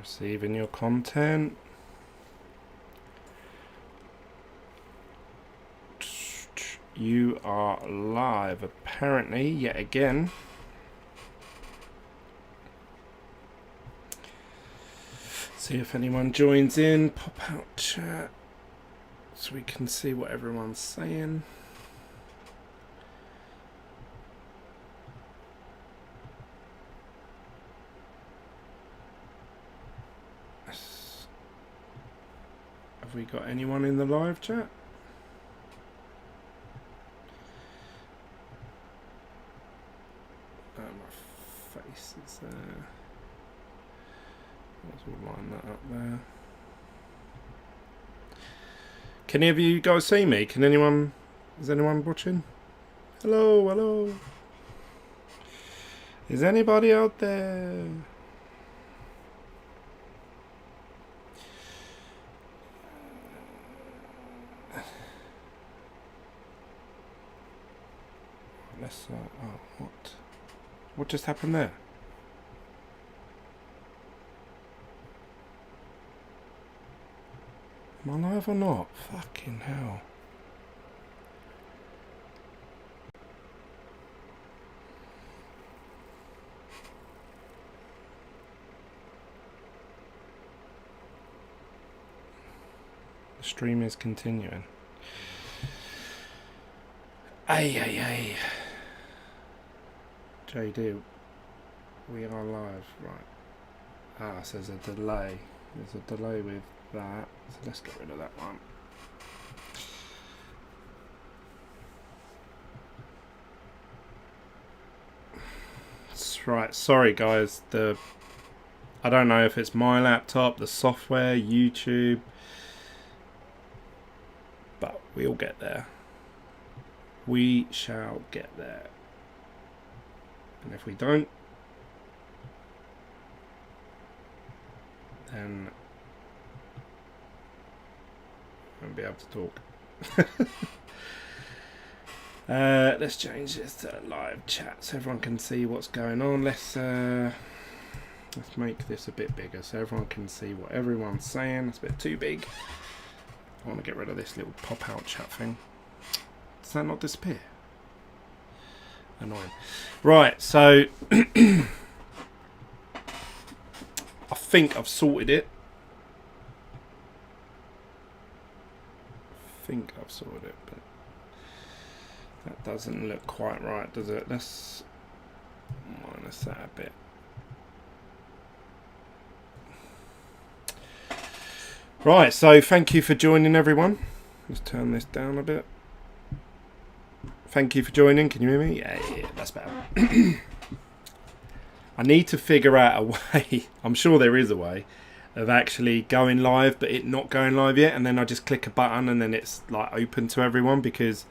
Receiving your content. You are live, apparently, yet again. See if anyone joins in. Pop out chat so we can see what everyone's saying. Have we got anyone in the live chat? Oh, my face is there. Let's line that up there. Can any of you guys see me? Can anyone? Is anyone watching? Hello, hello. Is anybody out there? Let's. Oh, what just happened there? Am I live or not? Fucking hell. The stream is continuing. Ay. JD, we are live, right. So there's a delay. There's a delay with that. So let's get rid of that one. That's right. Sorry guys. I don't know if it's my laptop, the software, YouTube, but we'll get there. We shall get there. And if we don't, then I won't be able to talk. Let's change this to live chat so everyone can see what's going on. Let's make this a bit bigger so everyone can see what everyone's saying. It's a bit too big. I want to get rid of this little pop-out chat thing. Does that not disappear? Annoying. Right, so I think I've sorted it. But that doesn't look quite right, does it? Let's minus that a bit. Right, so thank you for joining, everyone. Let's turn this down a bit. Thank you for joining. Can you hear me? Yeah, that's better. I need to figure out a way, I'm sure there is a way, of actually going live, but it not going live yet, and then I just click a button and then it's like open to everyone, because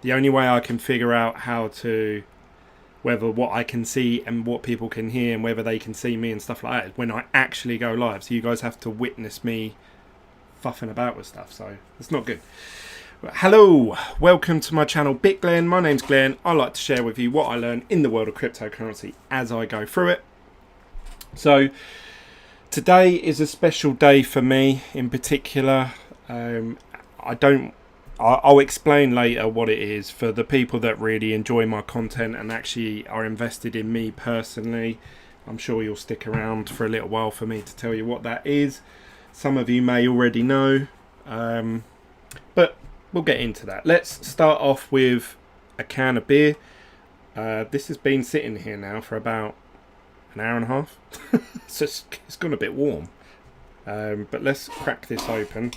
the only way I can figure out how to, whether what I can see and what people can hear and whether they can see me and stuff like that, is when I actually go live. So you guys have to witness me fuffing about with stuff, so it's not good. Hello, welcome to my channel Bitglen. My name's Glenn. I like to share with you what I learn in the world of cryptocurrency as I go through it. So today is a special day for me in particular. I'll explain later what it is for the people that really enjoy my content and actually are invested in me personally. I'm sure you'll stick around for a little while for me to tell you what that is. Some of you may already know, but we'll get into that. Let's start off with a can of beer. This has been sitting here now for about an hour and a half. So it's gone a bit warm. But let's crack this open.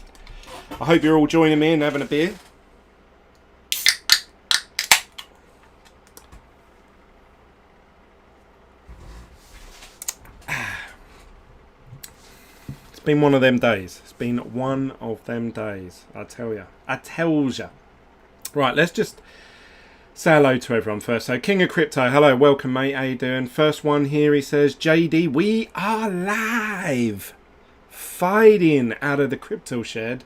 I hope you're all joining me and having a beer. It's been one of them days. It's been one of them days, I tell ya. I tells ya. Right, let's just say hello to everyone first. So, King of Crypto, hello, welcome, mate. How you doing? First one here, he says, JD, we are live. Fighting out of the crypto shed.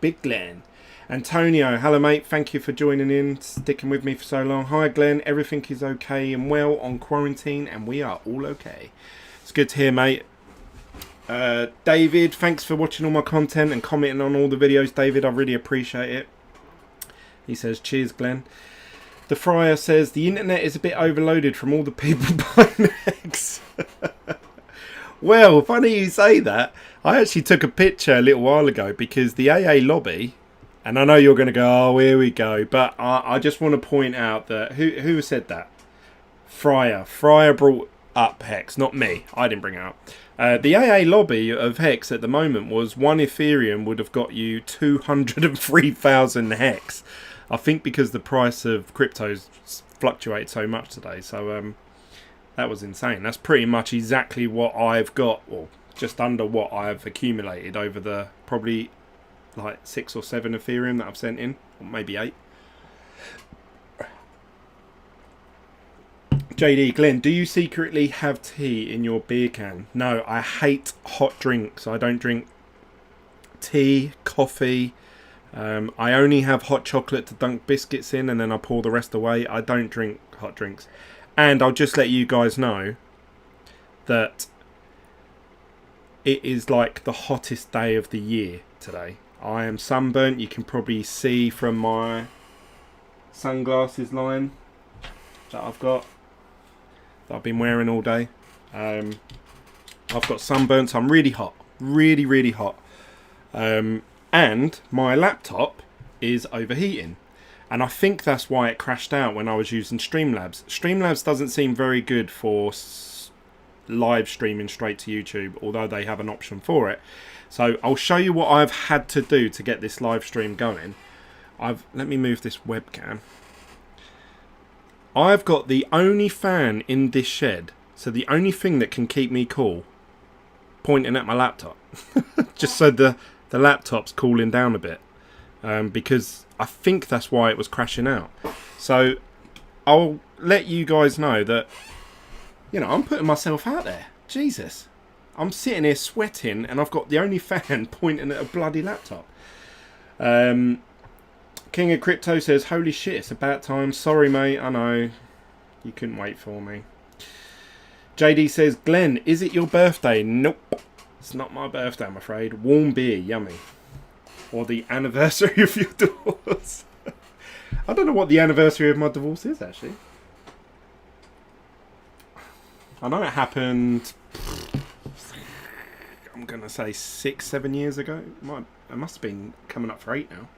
Bitglen. Antonio, hello, mate. Thank you for joining in, sticking with me for so long. Hi, Glenn. Everything is okay and well on quarantine, and we are all okay. It's good to hear, mate. David, thanks for watching all my content and commenting on all the videos, David. I really appreciate it. He says, cheers, Glenn. The Friar says, the internet is a bit overloaded from all the people buying eggs. Well, funny you say that. I actually took a picture a little while ago because the AA lobby, and I know you're going to go, oh, here we go. But I just want to point out that, who said that? Friar. Friar brought up Hex, not me. I didn't bring it up. The AA lobby of Hex at the moment was 1 Ethereum would have got you 203,000 Hex. I think because the price of cryptos fluctuates so much today. So that was insane. That's pretty much exactly what I've got, or just under what I've accumulated over the probably like 6 or 7 Ethereum that I've sent in, or maybe 8. JD, Glenn, do you secretly have tea in your beer can? No, I hate hot drinks. I don't drink tea, coffee. I only have hot chocolate to dunk biscuits in, and then I pour the rest away. I don't drink hot drinks. And I'll just let you guys know that it is like the hottest day of the year today. I am sunburnt. You can probably see from my sunglasses line that I've got, that I've been wearing all day. I've got sunburnt, so I'm really hot. Really, really hot. And my laptop is overheating. And I think that's why it crashed out when I was using Streamlabs. Streamlabs doesn't seem very good for live streaming straight to YouTube, although they have an option for it. So I'll show you what I've had to do to get this live stream going. Let me move this webcam. I've got the only fan in this shed, so the only thing that can keep me cool, pointing at my laptop. Just so the laptop's cooling down a bit. Because I think that's why it was crashing out. So I'll let you guys know that, you know, I'm putting myself out there. Jesus. I'm sitting here sweating and I've got the only fan pointing at a bloody laptop. King of Crypto says, holy shit, it's about time. Sorry, mate. I know. You couldn't wait for me. JD says, Glenn, is it your birthday? Nope. It's not my birthday, I'm afraid. Warm beer, yummy. Or the anniversary of your divorce. I don't know what the anniversary of my divorce is, actually. I know it happened, I'm going to say 6-7 years ago. It must have been coming up for 8 now.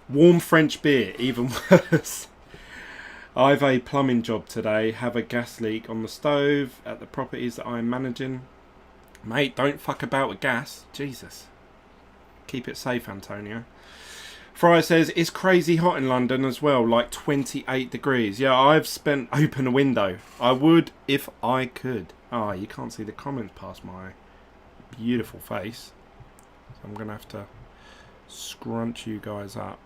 Warm French beer, even worse. I've a plumbing job today. Have a gas leak on the stove at the properties that I'm managing. Mate, don't fuck about with gas. Jesus. Keep it safe, Antonio. Fryer says, it's crazy hot in London as well, like 28 degrees. Yeah, I've spent open a window. I would if I could. Ah, you can't see the comments past my beautiful face. So I'm going to have to scrunch you guys up.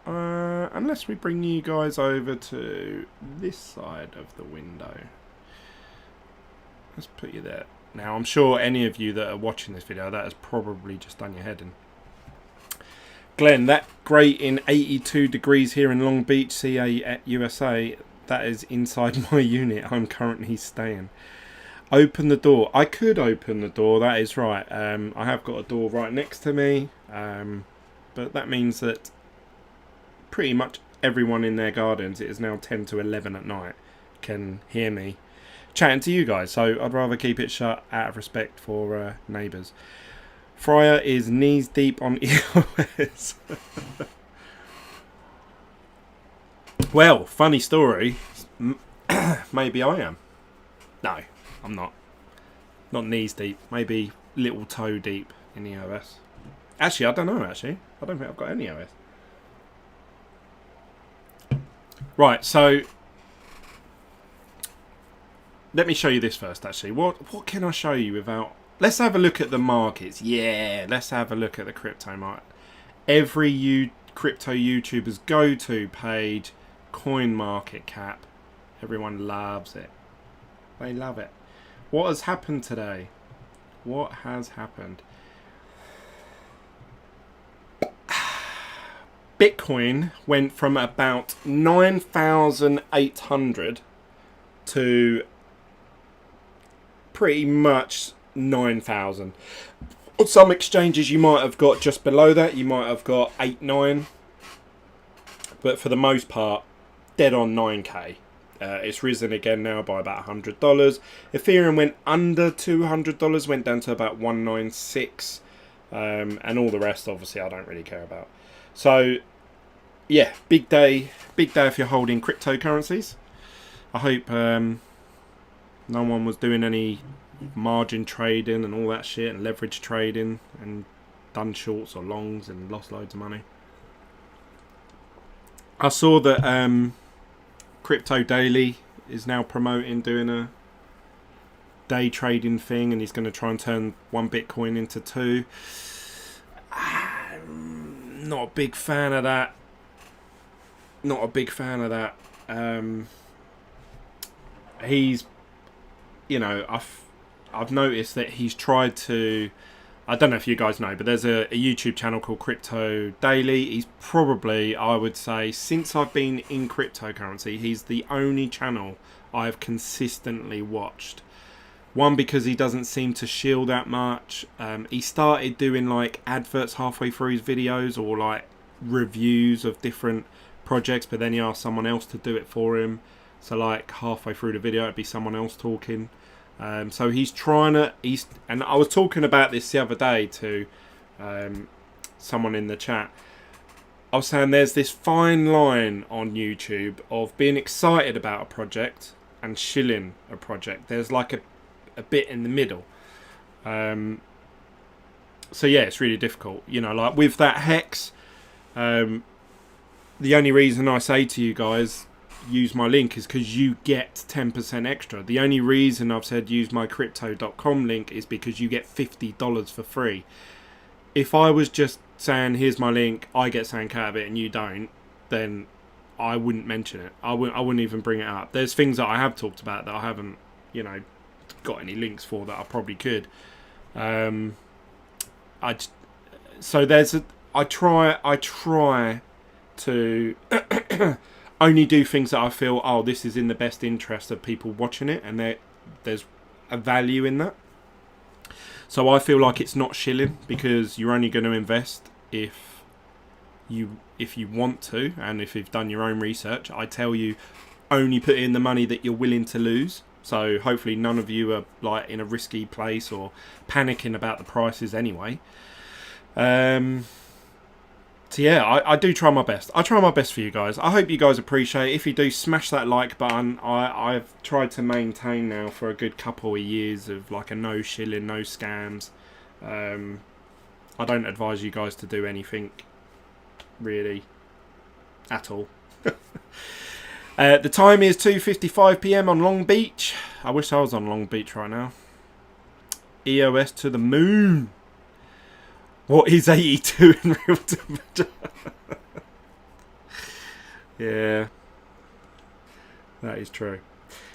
Unless we bring you guys over to this side of the window. Let's put you there. Now, I'm sure any of you that are watching this video, that has probably just done your head in. Glenn, that grate in 82 degrees here in Long Beach, CA at USA, that is inside my unit I'm currently staying. Open the door. I could open the door, that is right. I have got a door right next to me, but that means that pretty much everyone in their gardens, it is now 10 to 11 at night, can hear me chatting to you guys, so I'd rather keep it shut out of respect for neighbours. Fryer is knees deep on EOS. Well, funny story. Maybe I am. No, I'm not. Not knees deep. Maybe little toe deep in EOS. Actually, I don't know, actually. I don't think I've got any EOS. Right, so let me show you this first, actually. What can I show you without... Let's have a look at the markets. Yeah, let's have a look at the crypto market. Every crypto YouTuber's go-to page, CoinMarketCap. Everyone loves it. They love it. What has happened today? What has happened? Bitcoin went from about 9,800 to pretty much 9,000. On some exchanges you might have got just below that, you might have got 8, 9, but for the most part, dead on 9k. It's risen again now by about $100. Ethereum went under $200, went down to about 196, and all the rest, obviously, I don't really care about. So, yeah, big day if you're holding cryptocurrencies. I hope no one was doing any margin trading and all that shit, and leverage trading, and done shorts or longs and lost loads of money. I saw that Crypto Daily is now promoting doing a day trading thing, and he's going to try and turn 1 Bitcoin into 2. Not a big fan of that. He's, you know, I've noticed that he's tried to, I don't know if you guys know, but there's a YouTube channel called Crypto Daily. He's probably, I would say, since I've been in cryptocurrency, he's the only channel I've consistently watched. One, because he doesn't seem to shill that much. He started doing like adverts halfway through his videos, or like reviews of different projects, but then he asked someone else to do it for him. So like halfway through the video, it'd be someone else talking. So he's trying to, and I was talking about this the other day to someone in the chat. I was saying there's this fine line on YouTube of being excited about a project and shilling a project. There's like a bit in the middle. So yeah, it's really difficult. You know, like with that Hex, the only reason I say to you guys, use my link, is because you get 10% extra. The only reason I've said use my crypto.com link is because you get $50 for free. If I was just saying here's my link, I get something out of it and you don't, then I wouldn't mention it. I wouldn't even bring it up. There's things that I have talked about that I haven't, you know, got any links for that I probably could. I try to only do things that I feel, oh, this is in the best interest of people watching it, and there's a value in that. So I feel like it's not shilling, because you're only going to invest if you want to, and if you've done your own research. I tell you, only put in the money that you're willing to lose. So hopefully none of you are like in a risky place or panicking about the prices anyway. So yeah, I do try my best. I try my best for you guys. I hope you guys appreciate it. If you do, smash that like button. I've tried to maintain now for a good couple of years of like a no shilling, no scams. I don't advise you guys to do anything really at all. The time is 2:55 PM on Long Beach. I wish I was on Long Beach right now. EOS to the moon. What is 82 in real temperature? Yeah, that is true.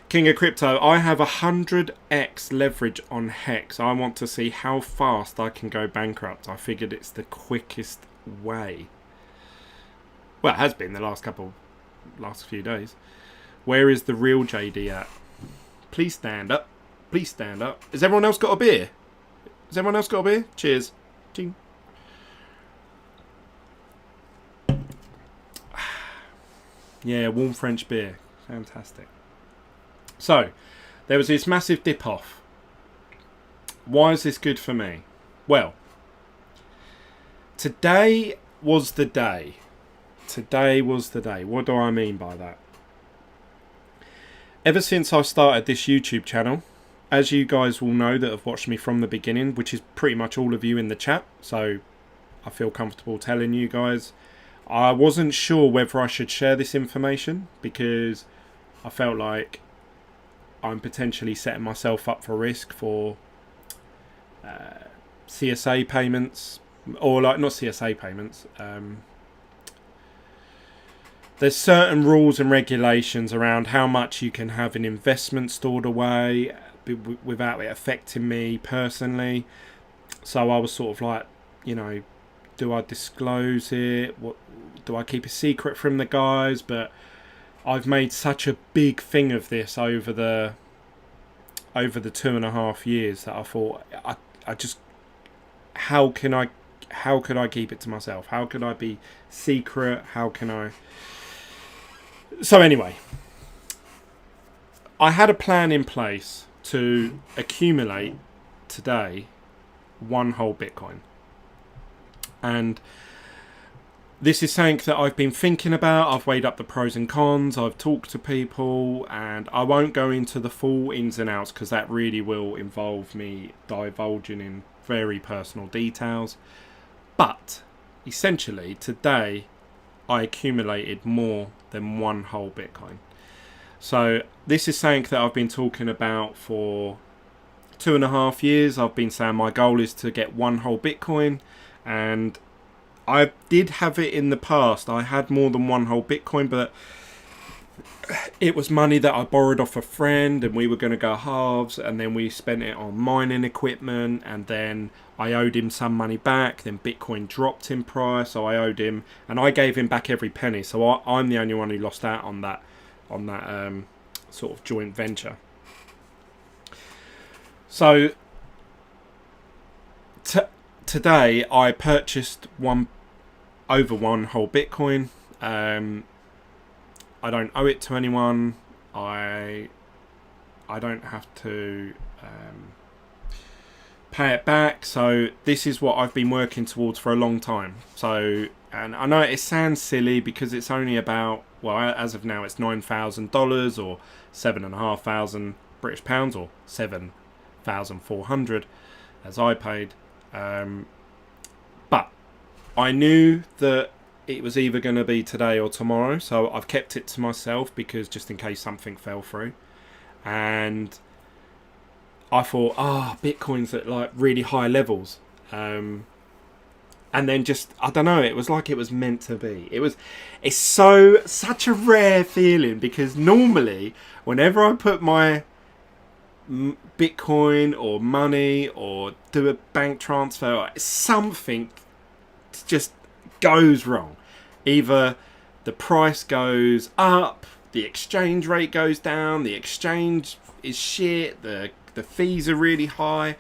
King of Crypto, I have 100x leverage on Hex. I want to see how fast I can go bankrupt. I figured it's the quickest way. Well, it has been the last few days. Where is the real JD at? Please stand up. Please stand up. Has everyone else got a beer? Has everyone else got a beer? Cheers. Ching. Yeah, warm French beer. Fantastic. So, there was this massive dip off. Why is this good for me? Well, today was the day. Today was the day. What do I mean by that? Ever since I started this YouTube channel, as you guys will know that have watched me from the beginning, which is pretty much all of you in the chat, so I feel comfortable telling you guys, I wasn't sure whether I should share this information, because I felt like I'm potentially setting myself up for risk for CSA payments, or like not CSA payments. There's certain rules and regulations around how much you can have an investment stored away without it affecting me personally. So I was sort of like, you know, do I disclose it? What do I keep a secret from the guys? But I've made such a big thing of this over the over the 2.5 years that I thought I just how could I keep it to myself? How could I be secret? How can I? So anyway, I had a plan in place to accumulate today one whole Bitcoin, and this is something that I've been thinking about. I've weighed up the pros and cons. I've talked to people, and I won't go into the full ins and outs because that really will involve me divulging in very personal details. But essentially, today I accumulated more than one whole Bitcoin. So this is something that I've been talking about for 2.5 years. I've been saying my goal is to get one whole Bitcoin, and I did have it in the past. I had more than one whole Bitcoin, but it was money that I borrowed off a friend, and we were going to go halves, and then we spent it on mining equipment, and then I owed him some money back. Then Bitcoin dropped in price, so I owed him, and I gave him back every penny. So I'm the only one who lost out on that sort of joint venture. So today I purchased one whole Bitcoin. I don't owe it to anyone. I don't have to pay it back. So this is what I've been working towards for a long time. So, and I know it sounds silly because it's only about, well, as of now it's $9,000 or 7,500 British pounds or 7,400 as I paid. But I knew that it was either going to be today or tomorrow, so I've kept it to myself because just in case something fell through. And I thought, Bitcoin's at like really high levels, and then just, I don't know, it was like it was meant to be. It's such a rare feeling because normally whenever I put my Bitcoin or money or do a bank transfer, something just goes wrong. Either the price goes up, the exchange rate goes down, the exchange is shit, the fees are really high.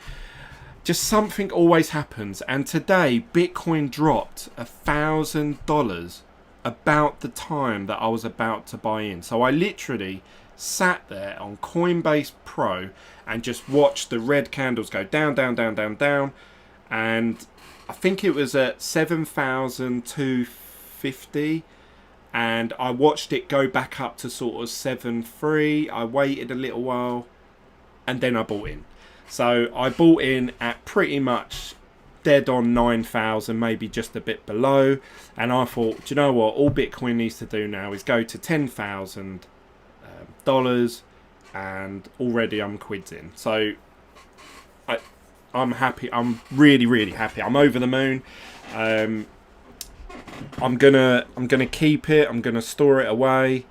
Just something always happens. And today Bitcoin dropped $1,000 about the time that I was about to buy in. So I literally sat there on Coinbase Pro and just watched the red candles go down, down, down, down, down, and I think it was at 7,250, and I watched it go back up to sort of 7.3. I waited a little while, and then I bought in. So I bought in at pretty much dead on 9,000, maybe just a bit below, and I thought, do you know what? All Bitcoin needs to do now is go to $10,000, and already I'm quids in. So I'm happy. I'm really, really happy. I'm over the moon. I'm gonna keep it. I'm gonna store it away.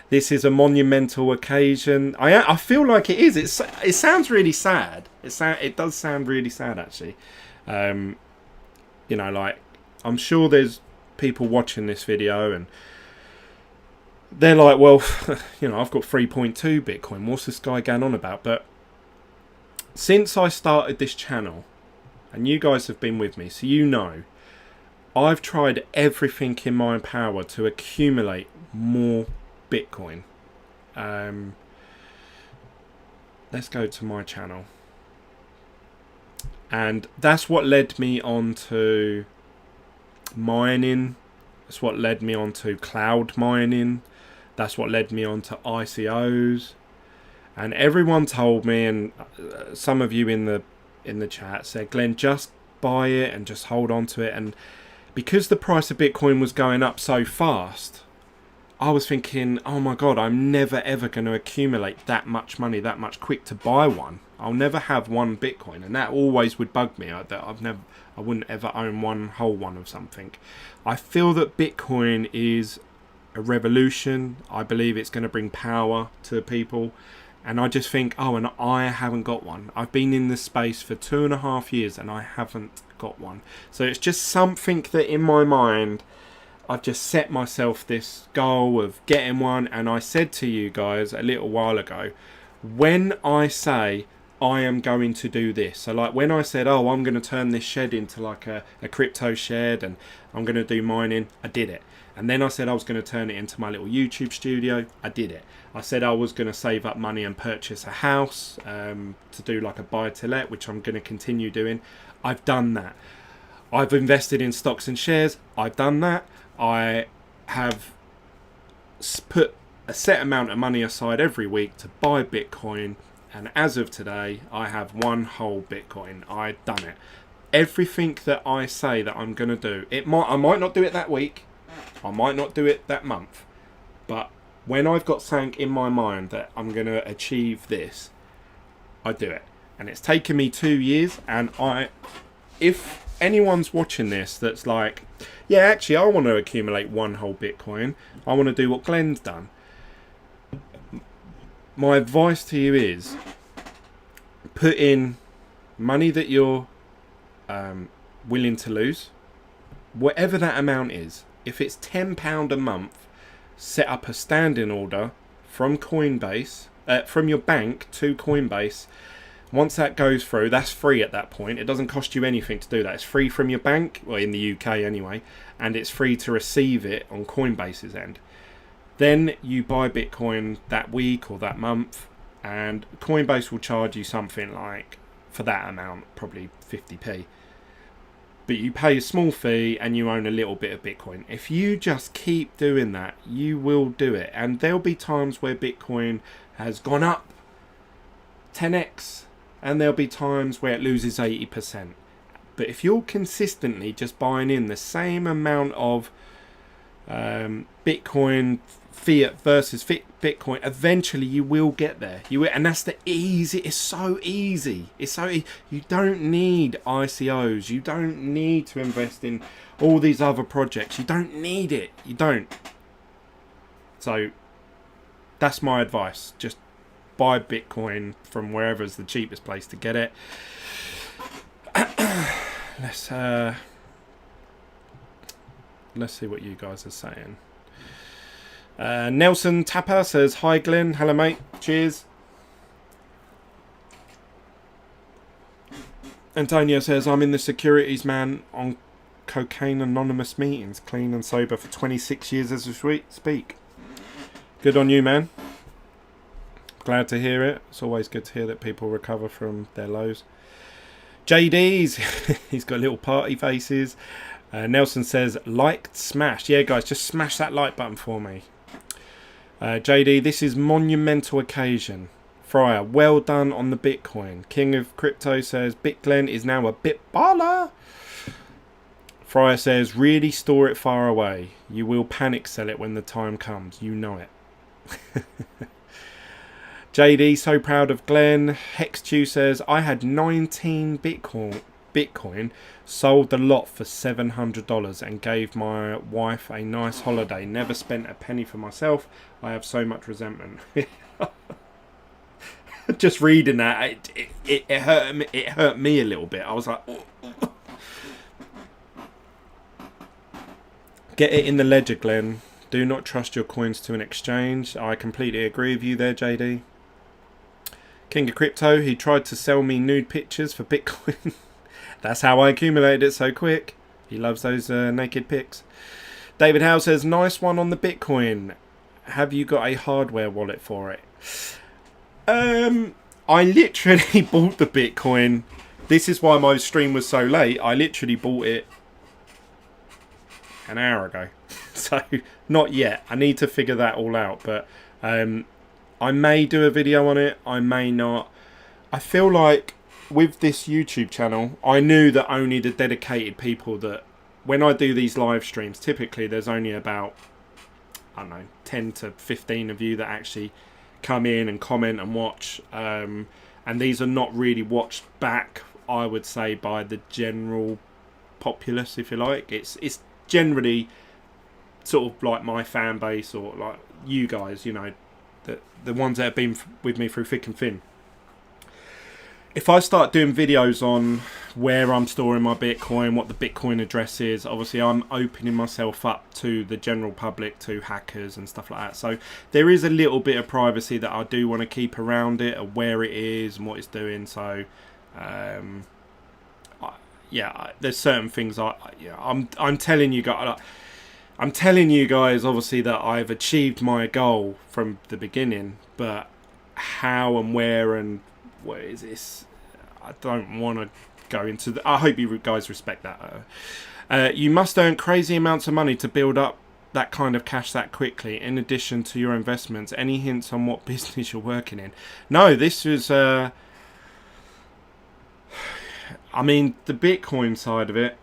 This is a monumental occasion. I feel like it is. It sounds really sad. It does sound really sad actually. You know, like, I'm sure there's people watching this video and they're like, well, you know, I've got 3.2 Bitcoin. What's this guy going on about? But since I started this channel, and you guys have been with me, so you know, I've tried everything in my power to accumulate more Bitcoin. Let's go to my channel. And that's what led me on to mining. That's what led me on to cloud mining. That's what led me on to ICOs. And everyone told me, and some of you in the chat said, Glenn, just buy it and just hold on to it. And because the price of Bitcoin was going up so fast, I was thinking, oh my God, I'm never ever going to accumulate that much money that much quick to buy one. I'll never have one Bitcoin, and that always would bug me. I wouldn't ever own one whole one of something. I feel that Bitcoin is a revolution. I believe it's going to bring power to people. And I just think, oh, and I haven't got one. I've been in this space for 2.5 years and I haven't got one. So it's just something that in my mind, I've just set myself this goal of getting one. And I said to you guys a little while ago, when I say I am going to do this, so like when I said, oh, I'm going to turn this shed into like a crypto shed and I'm going to do mining, I did it. And then I said I was going to turn it into my little YouTube studio, I did it. I said I was going to save up money and purchase a house to do like a buy to let, which I'm going to continue doing. I've done that. I've invested in stocks and shares, I've done that. I have put a set amount of money aside every week to buy Bitcoin, and as of today I have one whole Bitcoin. I've done it. Everything that I say that I'm going to do, I might not do it that week, I might not do it that month, but when I've got something in my mind that I'm going to achieve this, I do it. And it's taken me 2 years, and if anyone's watching this that's like, yeah, actually I want to accumulate one whole Bitcoin, I want to do what Glenn's done, my advice to you is put in money that you're willing to lose, whatever that amount is. If it's £10 a month, set up a standing order from Coinbase, from your bank to Coinbase. Once that goes through, that's free at that point. It doesn't cost you anything to do that. It's free from your bank, well, in the UK anyway, and it's free to receive it on Coinbase's end. Then you buy Bitcoin that week or that month, and Coinbase will charge you something like, for that amount, probably 50p. But you pay a small fee and you own a little bit of Bitcoin. If you just keep doing that, you will do it. And there'll be times where Bitcoin has gone up 10x, and there'll be times where it loses 80%. But if you're consistently just buying in the same amount of Bitcoin, fiat versus Bitcoin, eventually you will get there. You will, and that's the easy. It's so easy. You don't need ICOs. You don't need to invest in all these other projects. You don't need it. You don't. So that's my advice. Just buy Bitcoin from wherever's the cheapest place to get it. Let's see what you guys are saying. Nelson Tapper says, hi Glenn. Hello mate. Cheers. Antonio says, I'm in the securities man on cocaine anonymous meetings, clean and sober for 26 years as we speak. Good on you, man. Glad to hear it. It's always good to hear that people recover from their lows. JD's, he's got little party faces. Nelson says, liked, smashed. Yeah, guys, just smash that like button for me. JD, this is monumental occasion. Fryer, well done on the Bitcoin. King of Crypto says, Bitglen is now a bit baller. Fryer says, really store it far away. You will panic sell it when the time comes. You know it. JD, so proud of Glenn. Hexchew says, I had 19 Bitcoin, sold the lot for $700 and gave my wife a nice holiday. Never spent a penny for myself. I have so much resentment. Just reading that, it hurt me. It hurt me a little bit. I was like, get it in the ledger, Glenn. Do not trust your coins to an exchange. I completely agree with you there, JD. King of Crypto, he tried to sell me nude pictures for Bitcoin. That's how I accumulated it so quick. He loves those naked pics. David Howe says, nice one on the Bitcoin. Have you got a hardware wallet for it? I literally bought the Bitcoin. This is why my stream was so late. I literally bought it an hour ago. So, not yet. I need to figure that all out. But I may do a video on it. I may not. I feel like with this YouTube channel, I knew that only the dedicated people that, when I do these live streams, typically there's only about, I don't know, 10 to 15 of you that actually come in and comment and watch. And these are not really watched back, I would say, by the general populace, if you like. It's generally sort of like my fan base, or like you guys, you know, the ones that have been with me through thick and thin. if I start doing videos on where I'm storing my Bitcoin, what the Bitcoin address is, obviously I'm opening myself up to the general public, to hackers and stuff like that. So there is a little bit of privacy that I do want to keep around it, and where it is and what it's doing. So yeah, there's certain things I'm telling you guys. I'm telling you guys, obviously, that I've achieved my goal from the beginning, but how and where and what is this? I don't want to go into. I hope you guys respect that. You must earn crazy amounts of money to build up that kind of cash that quickly. In addition to your investments, any hints on what business you're working in? No, this was. I mean, the Bitcoin side of it.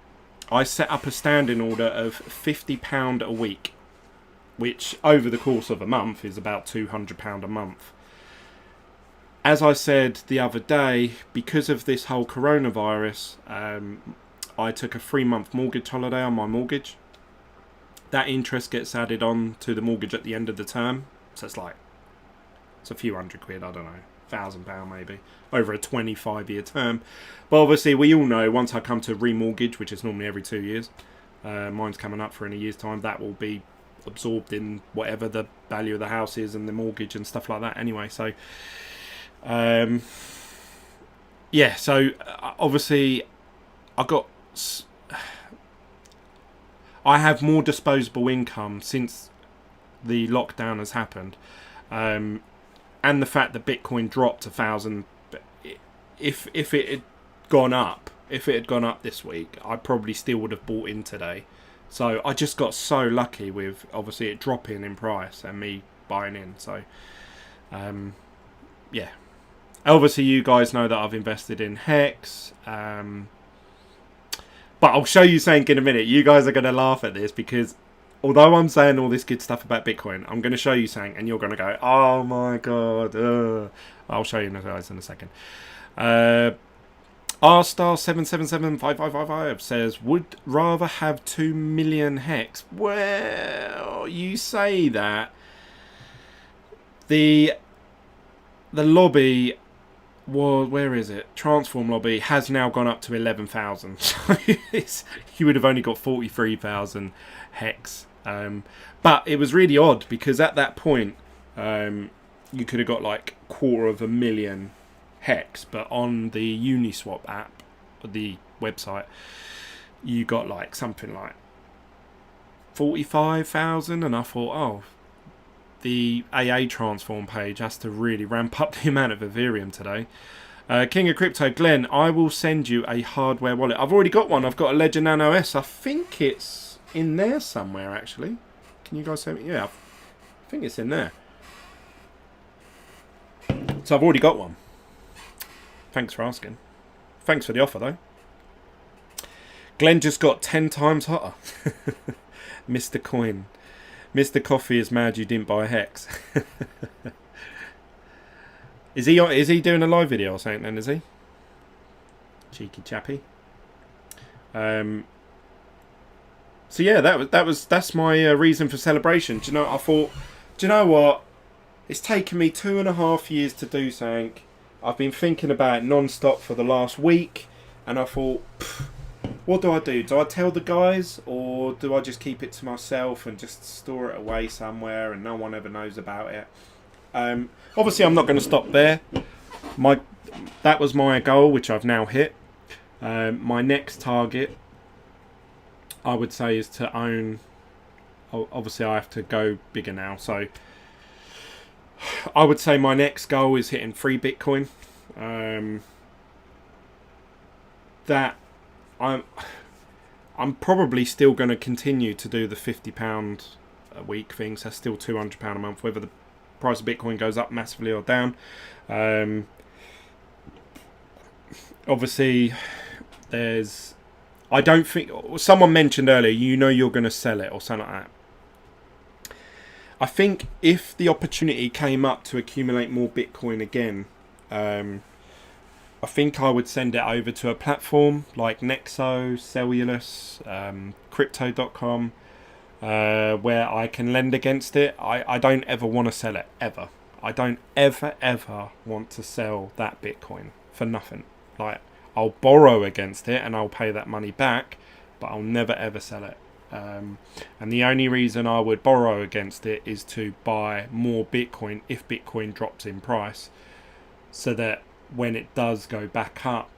I set up a standing order of £50 a week, which over the course of a month is about £200 a month. As I said the other day, because of this whole coronavirus, I took a 3-month mortgage holiday on my mortgage. That interest gets added on to the mortgage at the end of the term. So it's a few hundred quid, I don't know, £1,000 maybe, over a 25-year term. But obviously we all know once I come to remortgage, which is normally every 2 years, mine's coming up for in a year's time, that will be absorbed in whatever the value of the house is and the mortgage and stuff like that anyway. So yeah, so obviously I have more disposable income since the lockdown has happened, and the fact that Bitcoin dropped 1,000. If it had gone up, this week, I probably still would have bought in today. So I just got so lucky with obviously it dropping in price and me buying in. So yeah. Obviously, you guys know that I've invested in Hex. But I'll show you something in a minute. You guys are going to laugh at this because although I'm saying all this good stuff about Bitcoin, I'm going to show you something and you're going to go, oh my God. I'll show you guys in a second. R*7775555 says, would rather have 2 million Hex. Well, you say that. The lobby... Well, where is it? Transform lobby has now gone up to 11,000. So you would have only got 43,000 Hex. But it was really odd because at that point, you could have got like 250,000 Hex. But on the Uniswap app, the website, you got like something like 45,000. And I thought, oh, the AA transform page has to really ramp up the amount of Ethereum today. King of Crypto, Glenn, I will send you a hardware wallet. I've already got one. I've got a Ledger Nano S. I think it's in there somewhere, actually. Can you guys say? Yeah, I think it's in there. So I've already got one. Thanks for asking. Thanks for the offer, though. Glenn just got 10 times hotter. Mr. Coin. Mr. Coffee is mad you didn't buy a Hex. Is he doing a live video or something then, is he? Cheeky chappy. So yeah, that's my reason for celebration. Do you know, I thought, do you know what? It's taken me 2.5 years to do something. I've been thinking about it non-stop for the last week, and I thought, what do? Do I tell the guys, or do I just keep it to myself and just store it away somewhere and no one ever knows about it? Obviously, I'm not going to stop there. That was my goal, which I've now hit. My next target, I would say, is to own... Obviously, I have to go bigger now. So, I would say my next goal is hitting 3 Bitcoin. I'm probably still going to continue to do the £50 a week things. That's still £200 a month, whether the price of Bitcoin goes up massively or down. Obviously, I don't think... Someone mentioned earlier, you're going to sell it or something like that. I think if the opportunity came up to accumulate more Bitcoin again, I think I would send it over to a platform like Nexo, Cellulus, Crypto.com, where I can lend against it. I don't ever want to sell it, ever. I don't ever want to sell that Bitcoin for nothing. Like, I'll borrow against it and I'll pay that money back, but I'll never ever sell it. And the only reason I would borrow against it is to buy more Bitcoin if Bitcoin drops in price, so that when it does go back up,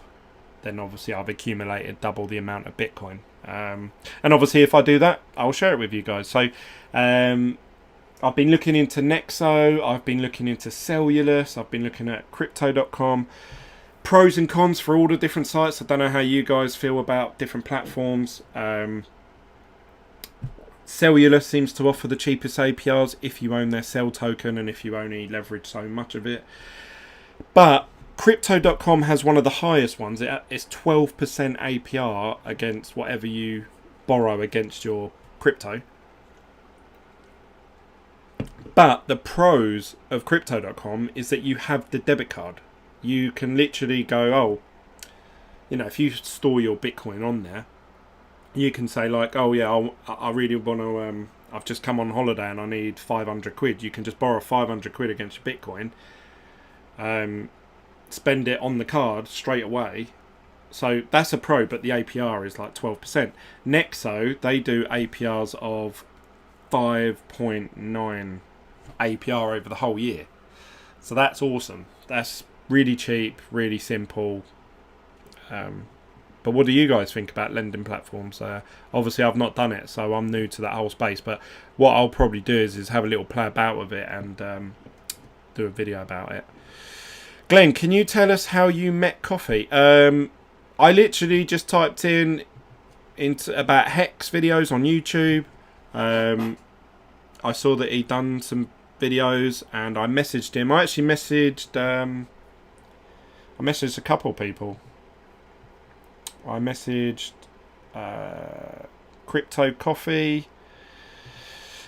then obviously I've accumulated double the amount of Bitcoin. And obviously if I do that, I'll share it with you guys. So I've been looking into Nexo, I've been looking into Cellulus, I've been looking at crypto.com. Pros and cons for all the different sites. I don't know how you guys feel about different platforms. Cellulus seems to offer the cheapest APRs if you own their Cell token and if you only leverage so much of it. But Crypto.com has one of the highest ones. It's 12% APR against whatever you borrow against your crypto. But the pros of Crypto.com is that you have the debit card. You can literally go, oh, you know, if you store your Bitcoin on there, you can say like, oh yeah, I really want to, I've just come on holiday and I need 500 quid. You can just borrow 500 quid against your Bitcoin, spend it on the card straight away. So that's a pro, but the APR is like 12%. Nexo, they do APRs of 5.9 APR over the whole year. So that's awesome. That's really cheap, really simple. But what do you guys think about lending platforms? Obviously, I've not done it, so I'm new to that whole space. But what I'll probably do is have a little play about with it and do a video about it. Glenn, can you tell us how you met Coffee? I literally just typed into about Hex videos on YouTube. I saw that he'd done some videos, and I messaged him. I actually messaged a couple of people. I messaged Crypto Coffee,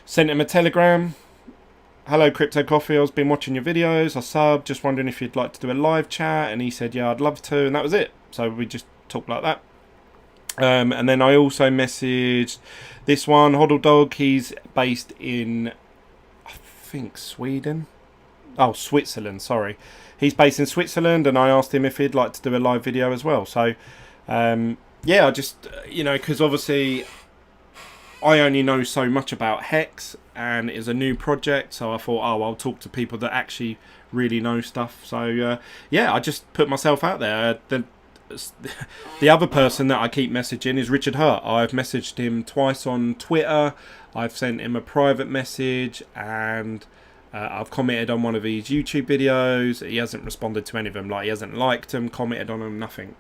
sent him a telegram. Hello Crypto Coffee, I've been watching your videos, I subbed, just wondering if you'd like to do a live chat, and he said yeah, I'd love to, and that was it. So we just talked like that. And then I also messaged this one, Hoddle Dog. He's based in, I think, Sweden. Oh, Switzerland, sorry. He's based in Switzerland, and I asked him if he'd like to do a live video as well. So yeah, I just, you know, because obviously I only know so much about Hex, and it's a new project, so I thought, oh, I'll talk to people that actually really know stuff. So yeah, I just put myself out there. The other person that I keep messaging is Richard Hurt. I've messaged him twice on Twitter. I've sent him a private message, and I've commented on one of his YouTube videos. He hasn't responded to any of them. Like, he hasn't liked them, commented on them, nothing.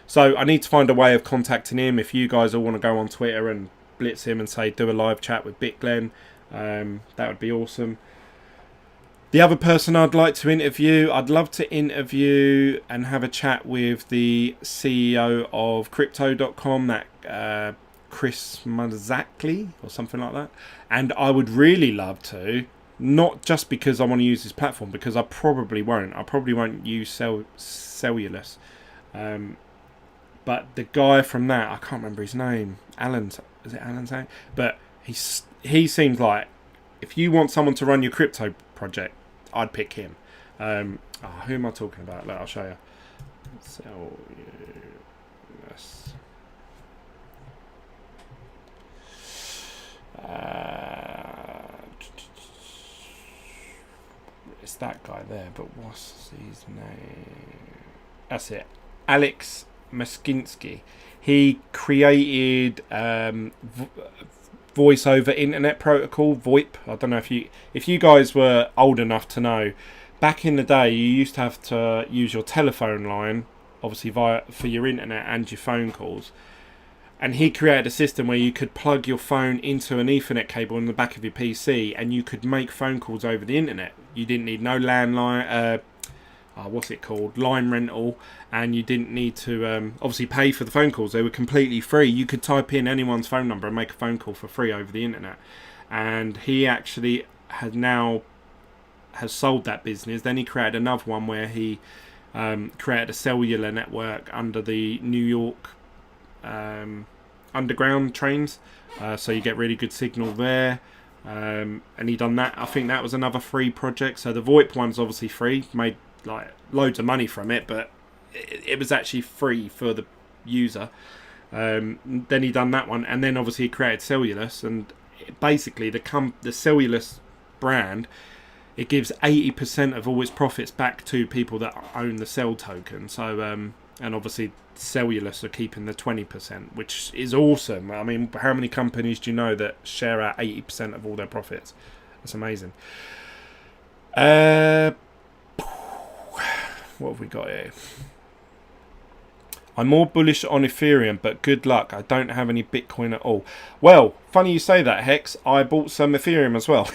So I need to find a way of contacting him. If you guys all want to go on Twitter and blitz him and say do a live chat with Bitglen, that would be awesome. The other person I'd like to interview, I'd love to interview and have a chat with the CEO of Crypto.com, that Chris Mazzacli or something like that. And I would really love to, not just because I want to use his platform, because I probably won't. I probably won't use Cellulus. But the guy from that, I can't remember his name. Alan, is it Alan's name? But he seems like, if you want someone to run your crypto project, I'd pick him. Who am I talking about? Look, I'll show you. Cellulus. It's that guy there, but what's his name? That's it. Alex Maskinski. He created voice over internet protocol, VoIP. I don't know if you guys were old enough to know. Back in the day, you used to have to use your telephone line, obviously for your internet and your phone calls. And he created a system where you could plug your phone into an Ethernet cable in the back of your PC, and you could make phone calls over the internet. You didn't need no landline, what's it called, line rental, and you didn't need to obviously pay for the phone calls. They were completely free. You could type in anyone's phone number and make a phone call for free over the internet. And he actually has sold that business. Then he created another one where he created a cellular network under the New York underground trains, so you get really good signal there. And he done that. I think that was another free project. So the VoIP one's obviously free, made like loads of money from it, but it was actually free for the user. Then he done that one, and then obviously he created Cellulus, and basically the Cellulus brand, it gives 80% of all its profits back to people that own the Cell token. So and obviously Cellulus are keeping the 20%, which is awesome. I mean, how many companies do you know that share out 80% of all their profits? That's amazing. What have we got here? I'm more bullish on Ethereum, but good luck. I don't have any Bitcoin at all. Well, funny you say that, Hex. I bought some Ethereum as well.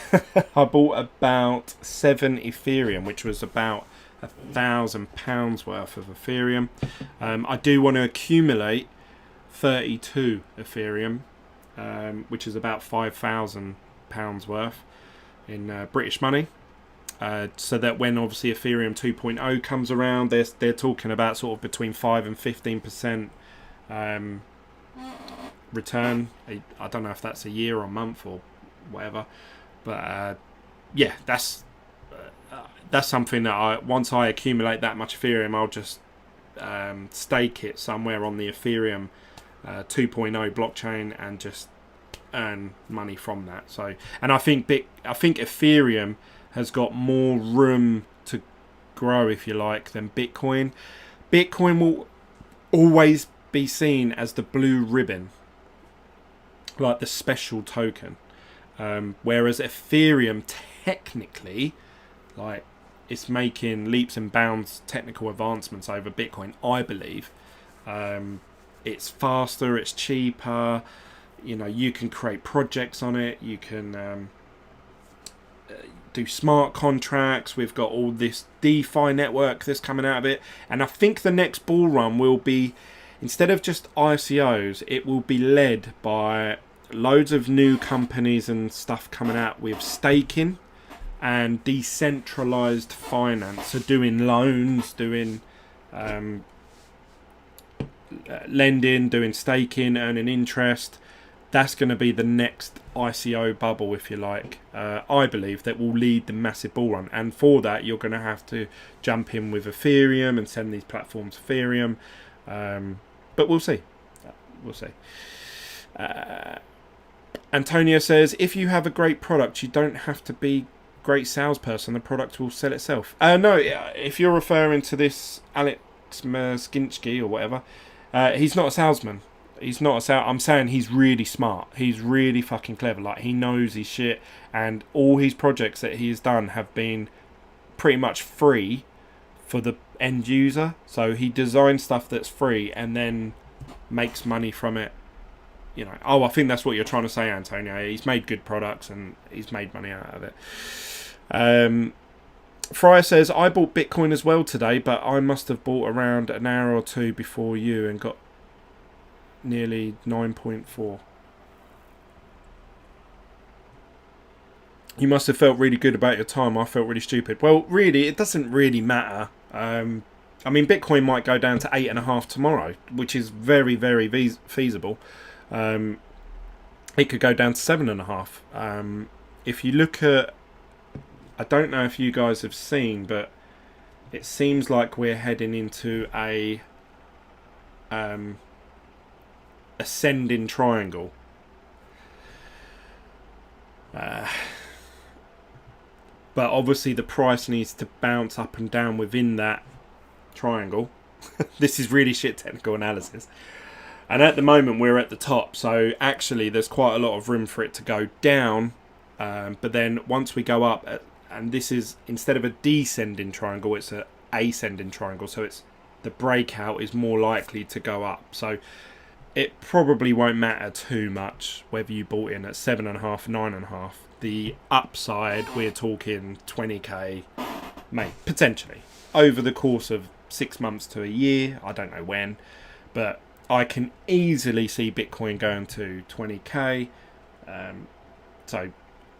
I bought about 7 Ethereum, which was about £1,000 worth of Ethereum. I do want to accumulate 32 Ethereum, which is about £5,000 worth in British money. So that when obviously Ethereum 2.0 comes around, they're talking about sort of between 5 and 15% return. I don't know if that's a year or a month or whatever, but yeah, that's something that once I accumulate that much Ethereum, I'll just stake it somewhere on the Ethereum 2.0 blockchain and just earn money from that. So, and I think Ethereum has got more room to grow, if you like, than Bitcoin. Bitcoin will always be seen as the blue ribbon, like the special token, whereas Ethereum technically, like, it's making leaps and bounds technical advancements over Bitcoin, I believe. It's faster, it's cheaper, you know, you can create projects on it, you can do smart contracts. We've got all this DeFi network that's coming out of it, and I think the next bull run will be, instead of just ICOs, it will be led by loads of new companies and stuff coming out with staking and decentralized finance, so doing loans, doing lending, doing staking, earning interest. That's going to be the next ICO bubble, if you like. I believe that will lead the massive bull run. And for that, you're going to have to jump in with Ethereum and send these platforms Ethereum. But we'll see. We'll see. Antonio says, if you have a great product, you don't have to be a great salesperson. The product will sell itself. No, if you're referring to this Alex Merskinsky or whatever, he's not a salesman. He's not I'm saying he's really smart. He's really fucking clever. Like, he knows his shit, and all his projects that he has done have been pretty much free for the end user. So he designs stuff that's free and then makes money from it. You know. Oh, I think that's what you're trying to say, Antonio. He's made good products and he's made money out of it. Fryer says, I bought Bitcoin as well today, but I must have bought around an hour or two before you and got nearly 9.4. You must have felt really good about your time. I felt really stupid. Well, really, it doesn't really matter. I mean, Bitcoin might go down to 8.5 tomorrow, which is very, very feasible. It could go down to 7.5. If you look at, I don't know if you guys have seen, but it seems like we're heading into a ascending triangle. But obviously the price needs to bounce up and down within that triangle. This is really shit technical analysis. And at the moment we're at the top, so actually there's quite a lot of room for it to go down. But then once we go up, and this is, instead of a descending triangle, it's an ascending triangle. So it's, the breakout is more likely to go up. So it probably won't matter too much whether you bought in at 7.5, 9.5. The upside, we're talking 20k, mate, potentially over the course of 6 months to a year. I don't know when, but I can easily see Bitcoin going to 20k. So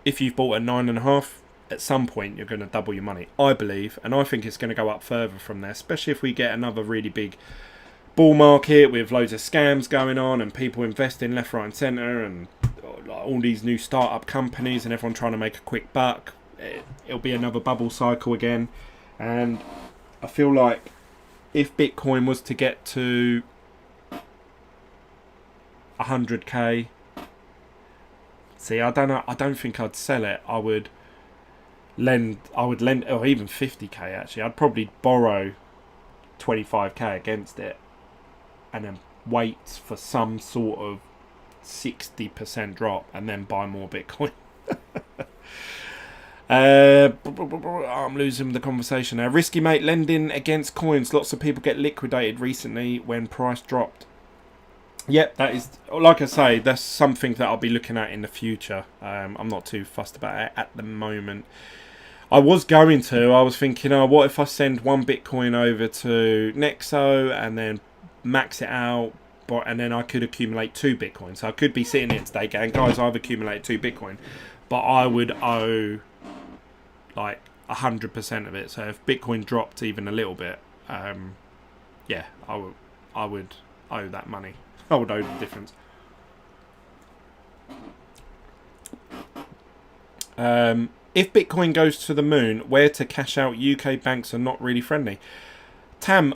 if you've bought at 9.5, at some point you're going to double your money, I believe, and I think it's going to go up further from there, especially if we get another really big bull market with loads of scams going on and people investing left, right and centre, and all these new startup companies and everyone trying to make a quick buck. It'll be another bubble cycle again, and I feel like if Bitcoin was to get to 100k, see, I don't know. I don't think I'd sell it. I would lend, or even 50k actually. I'd probably borrow 25k against it, and then wait for some sort of 60% drop, and then buy more Bitcoin. I'm losing the conversation now. Risky mate, lending against coins. Lots of people get liquidated recently when price dropped. Yep, that is, like I say, that's something that I'll be looking at in the future. I'm not too fussed about it at the moment. I was thinking, oh, what if I send one Bitcoin over to Nexo and then max it out, and then I could accumulate 2 Bitcoin. So I could be sitting here today going, guys, I've accumulated 2 Bitcoin, but I would owe like 100% of it. So if Bitcoin dropped even a little bit, yeah, I would owe that money. I would owe the difference. If Bitcoin goes to the moon, where to cash out? UK banks are not really friendly. Tam,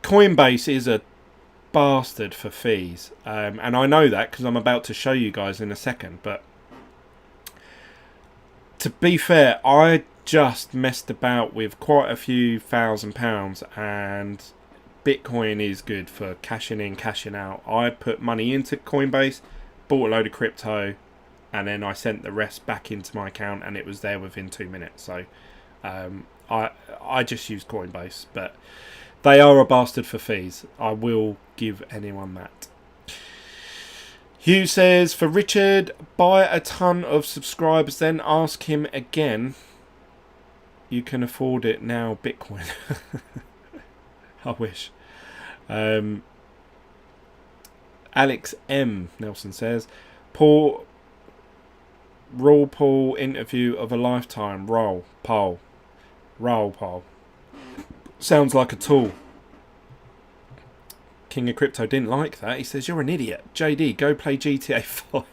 Coinbase is a bastard for fees, and I know that because I'm about to show you guys in a second. But to be fair, I just messed about with quite a few £1,000, and Bitcoin is good for cashing in, cashing out. I put money into Coinbase, bought a load of crypto, and then I sent the rest back into my account, and it was there within 2 minutes. So I just use Coinbase, but they are a bastard for fees. I will give anyone that. Hugh says, for Richard, buy a ton of subscribers, then ask him again. You can afford it now, Bitcoin. I wish. Alex M. Nelson says, Raw Paul interview of a lifetime. Raw Paul. Sounds like a tool. King of Crypto didn't like that. He says, you're an idiot. JD, go play GTA 5.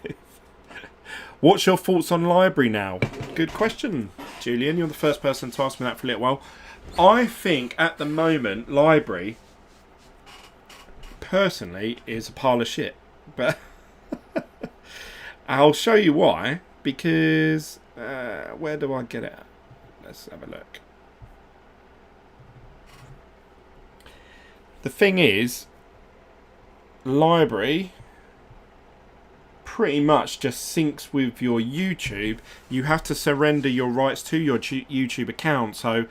What's your thoughts on Library now? Good question, Julian. You're the first person to ask me that for a little while. I think at the moment, Library, personally, is a pile of shit. But I'll show you why. Because, where do I get it at? Let's have a look. The thing is, Library pretty much just syncs with your YouTube. You have to surrender your rights to your YouTube account. So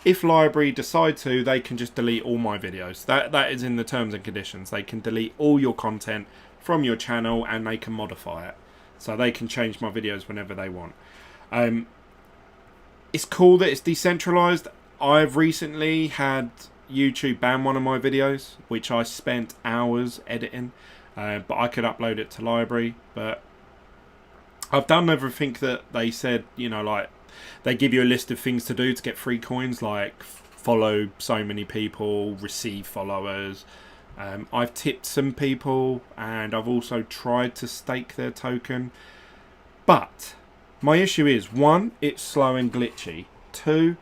if Library decide to, they can just delete all my videos. That is in the terms and conditions. They can delete all your content from your channel, and they can modify it. So they can change my videos whenever they want. It's cool that it's decentralized. I've recently had YouTube ban one of my videos, which I spent hours editing, but I could upload it to Library. But I've done everything that they said, you know, like they give you a list of things to do to get free coins, like follow so many people, receive followers. I've tipped some people, and I've also tried to stake their token. But my issue is, 1, it's slow and glitchy. 2,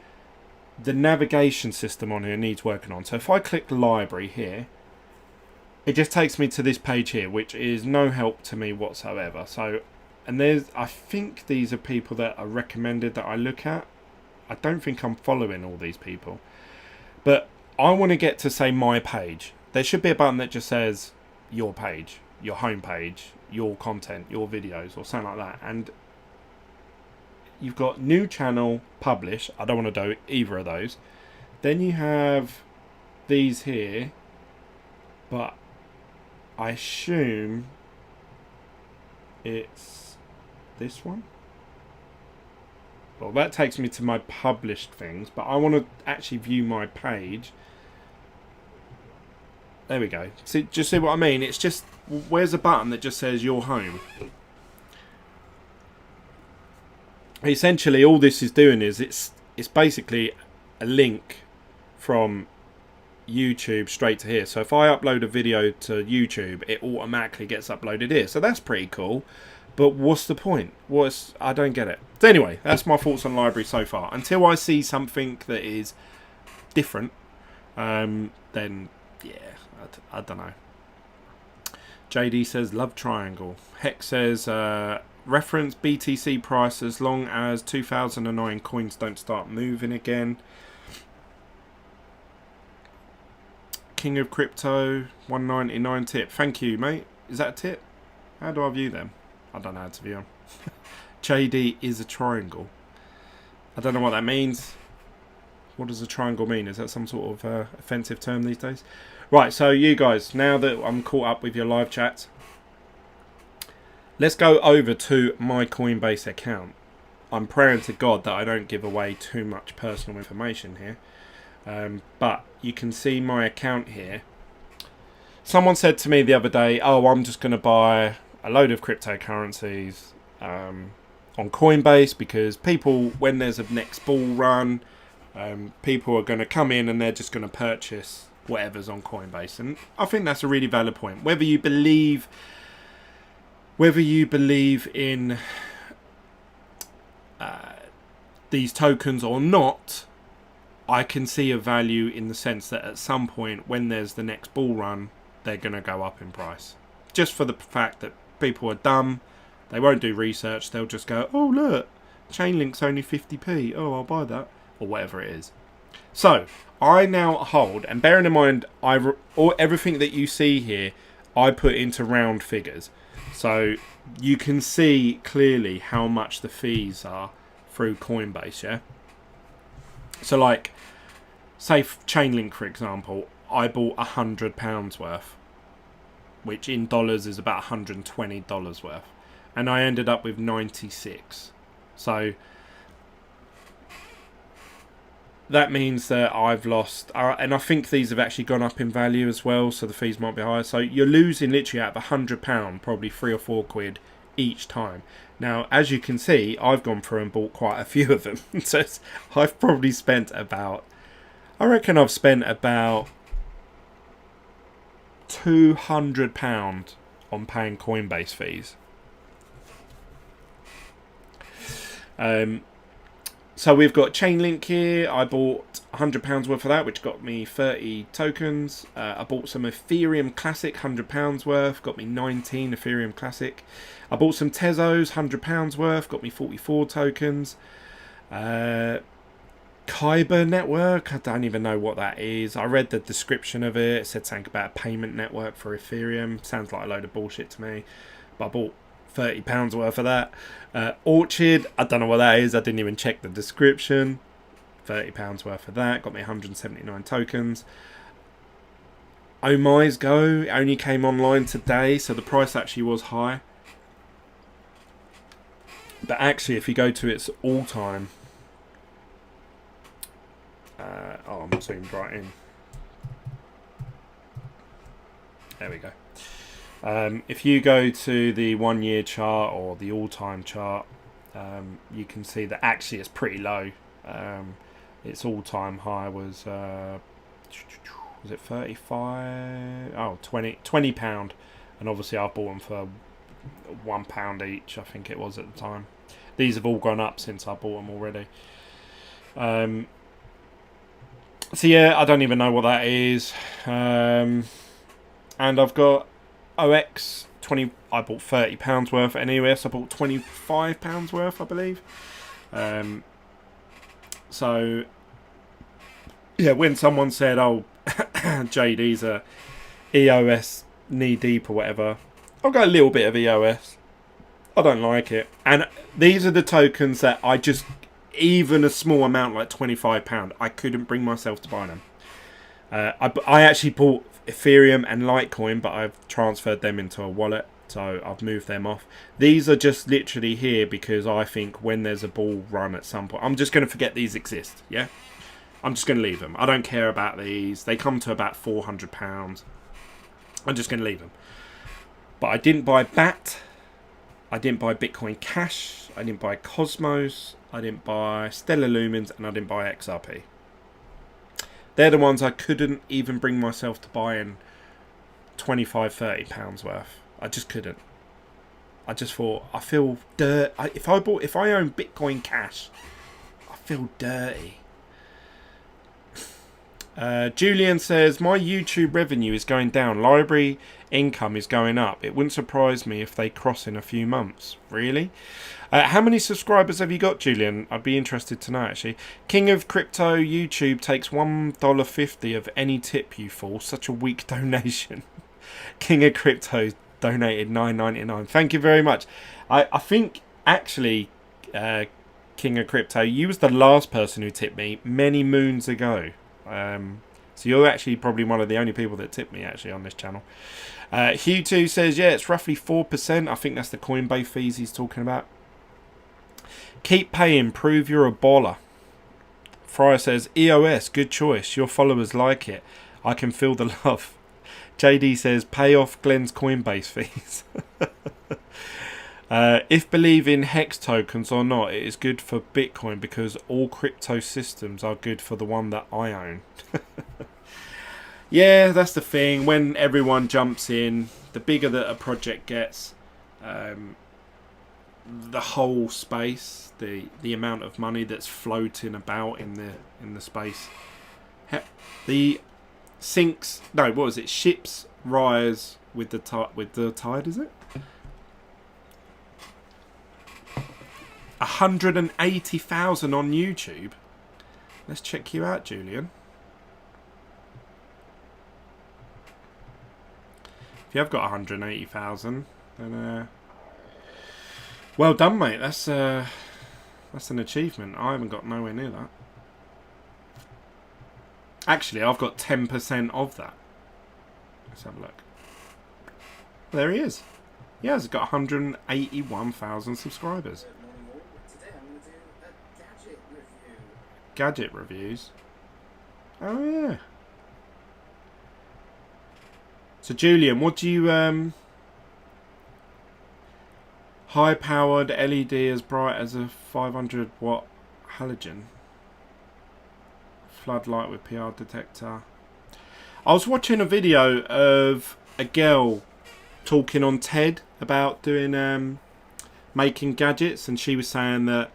the navigation system on here needs working on. So if I click Library here, it just takes me to this page here, which is no help to me whatsoever. So, and I think these are people that are recommended that I look at. I don't think I'm following all these people. But I want to get to, say, my page. There should be a button that just says your page, your home page, your content, your videos, or something like that. And you've got new channel, publish. I don't want to do either of those. Then you have these here, but I assume it's this one. Well, that takes me to my published things, but I want to actually view my page. There we go. See, just see what I mean? It's just, where's a button that just says your home? Essentially, all this is doing is it's basically a link from YouTube straight to here. So if I upload a video to YouTube, it automatically gets uploaded here. So that's pretty cool. But what's the point? I don't get it. So anyway, that's my thoughts on Library so far. Until I see something that is different, then yeah, I don't know. JD says love triangle. Hex says reference BTC price as long as 2009 coins don't start moving again. King of Crypto 199 tip. Thank you, mate. Is that a tip? How do I view them? I don't know how to view them. JD is a triangle. I don't know what that means. What does a triangle mean? Is that some sort of offensive term these days? Right, so you guys, now that I'm caught up with your live chats, let's go over to my Coinbase account. I'm praying to God that I don't give away too much personal information here. But you can see my account here. Someone said to me the other day, oh, I'm just going to buy a load of cryptocurrencies on Coinbase because people, when there's a next bull run, people are going to come in and they're just going to purchase whatever's on Coinbase. And I think that's a really valid point. Whether you believe in these tokens or not, I can see a value in the sense that at some point when there's the next bull run, they're going to go up in price. Just for the fact that people are dumb, they won't do research, they'll just go, oh look, Chainlink's only 50p, oh I'll buy that, or whatever it is. So, I now hold, and bearing in mind, everything that you see here, I put into round figures. So, you can see clearly how much the fees are through Coinbase, yeah? So like, say Chainlink for example, I bought £100 worth, which in dollars is about $120 worth, and I ended up with 96. So that means that I've lost, and I think these have actually gone up in value as well, so the fees might be higher. So you're losing literally out of £100, probably £3 or £4 each time. Now, as you can see, I've gone through and bought quite a few of them. So I've probably spent about, I reckon I've spent about £200 on paying Coinbase fees. So we've got Chainlink here. I bought £100 worth of that, which got me 30 tokens. I bought some Ethereum Classic, £100 worth, got me 19 Ethereum Classic. I bought some Tezos, £100 worth, got me 44 tokens. Kyber network, I don't even know what that is. I read the description of it. It said something about a payment network for Ethereum. Sounds like a load of bullshit to me. But I bought £30 worth of that. Orchid, I don't know what that is. I didn't even check the description. £30 worth of that. Got me 179 tokens. Oh My's Go only came online today, so the price actually was high. But actually, if you go to its all-time... I'm zoomed right in. There we go. If you go to the 1 year chart or the all-time chart, you can see that actually it's pretty low. Its all-time high was it 35? Oh, 20 pound, and obviously I bought them for £1 each. I think it was at the time. These have all gone up since I bought them already. So yeah, I don't even know what that is. And I've got OX 20. I bought £30 worth, and EOS I bought £25 worth, I believe. So yeah, when someone said, "Oh, JD's a EOS knee deep or whatever," I've got a little bit of EOS. I don't like it, and these are the tokens that I just, even a small amount like £25, I couldn't bring myself to buy them. I actually bought Ethereum and Litecoin, but I've transferred them into a wallet, so I've moved them off. These are just literally here because I think when there's a bull run at some point, I'm just going to forget these exist, yeah? I'm just going to leave them. I don't care about these. They come to about £400. I'm just going to leave them. But I didn't buy BAT. I didn't buy Bitcoin Cash. I didn't buy Cosmos. I didn't buy Stellar Lumens, and I didn't buy XRP. They're the ones I couldn't even bring myself to buying £25, £30 worth. I just couldn't. I just thought, I feel dirt. If I own Bitcoin Cash, I feel dirty. Julian says, my YouTube revenue is going down. Library income is going up. It wouldn't surprise me if they cross in a few months. Really? How many subscribers have you got, Julian? I'd be interested to know, actually. King of Crypto YouTube takes $1.50 of any tip you fall. Such a weak donation. King of Crypto donated $9.99. Thank you very much. I think, actually, King of Crypto, you was the last person who tipped me many moons ago. So you're actually probably one of the only people that tipped me, actually, on this channel. Hugh2 says, yeah, it's roughly 4%. I think that's the Coinbase fees he's talking about. Keep paying, prove you're a baller. Fryer says, EOS, good choice. Your followers like it. I can feel the love. JD says, pay off Glenn's Coinbase fees. If believe in hex tokens or not, it is good for Bitcoin because all crypto systems are good for the one that I own. Yeah, that's the thing. When everyone jumps in, the bigger that a project gets, the whole space, the amount of money that's floating about in the space, the sinks. No, what was it? Ships rise with the tide. Is it? 180,000 on YouTube. Let's check you out, Julian. If you have got 180,000, then well done, mate. That's an achievement. I haven't got nowhere near that. Actually, I've got 10% of that. Let's have a look. There he is. He has got 181,000 subscribers. Gadget reviews. Oh yeah. So Julian, what do you high powered LED as bright as a 500 watt halogen floodlight with PR detector? I was watching a video of a girl talking on TED about doing making gadgets, and she was saying that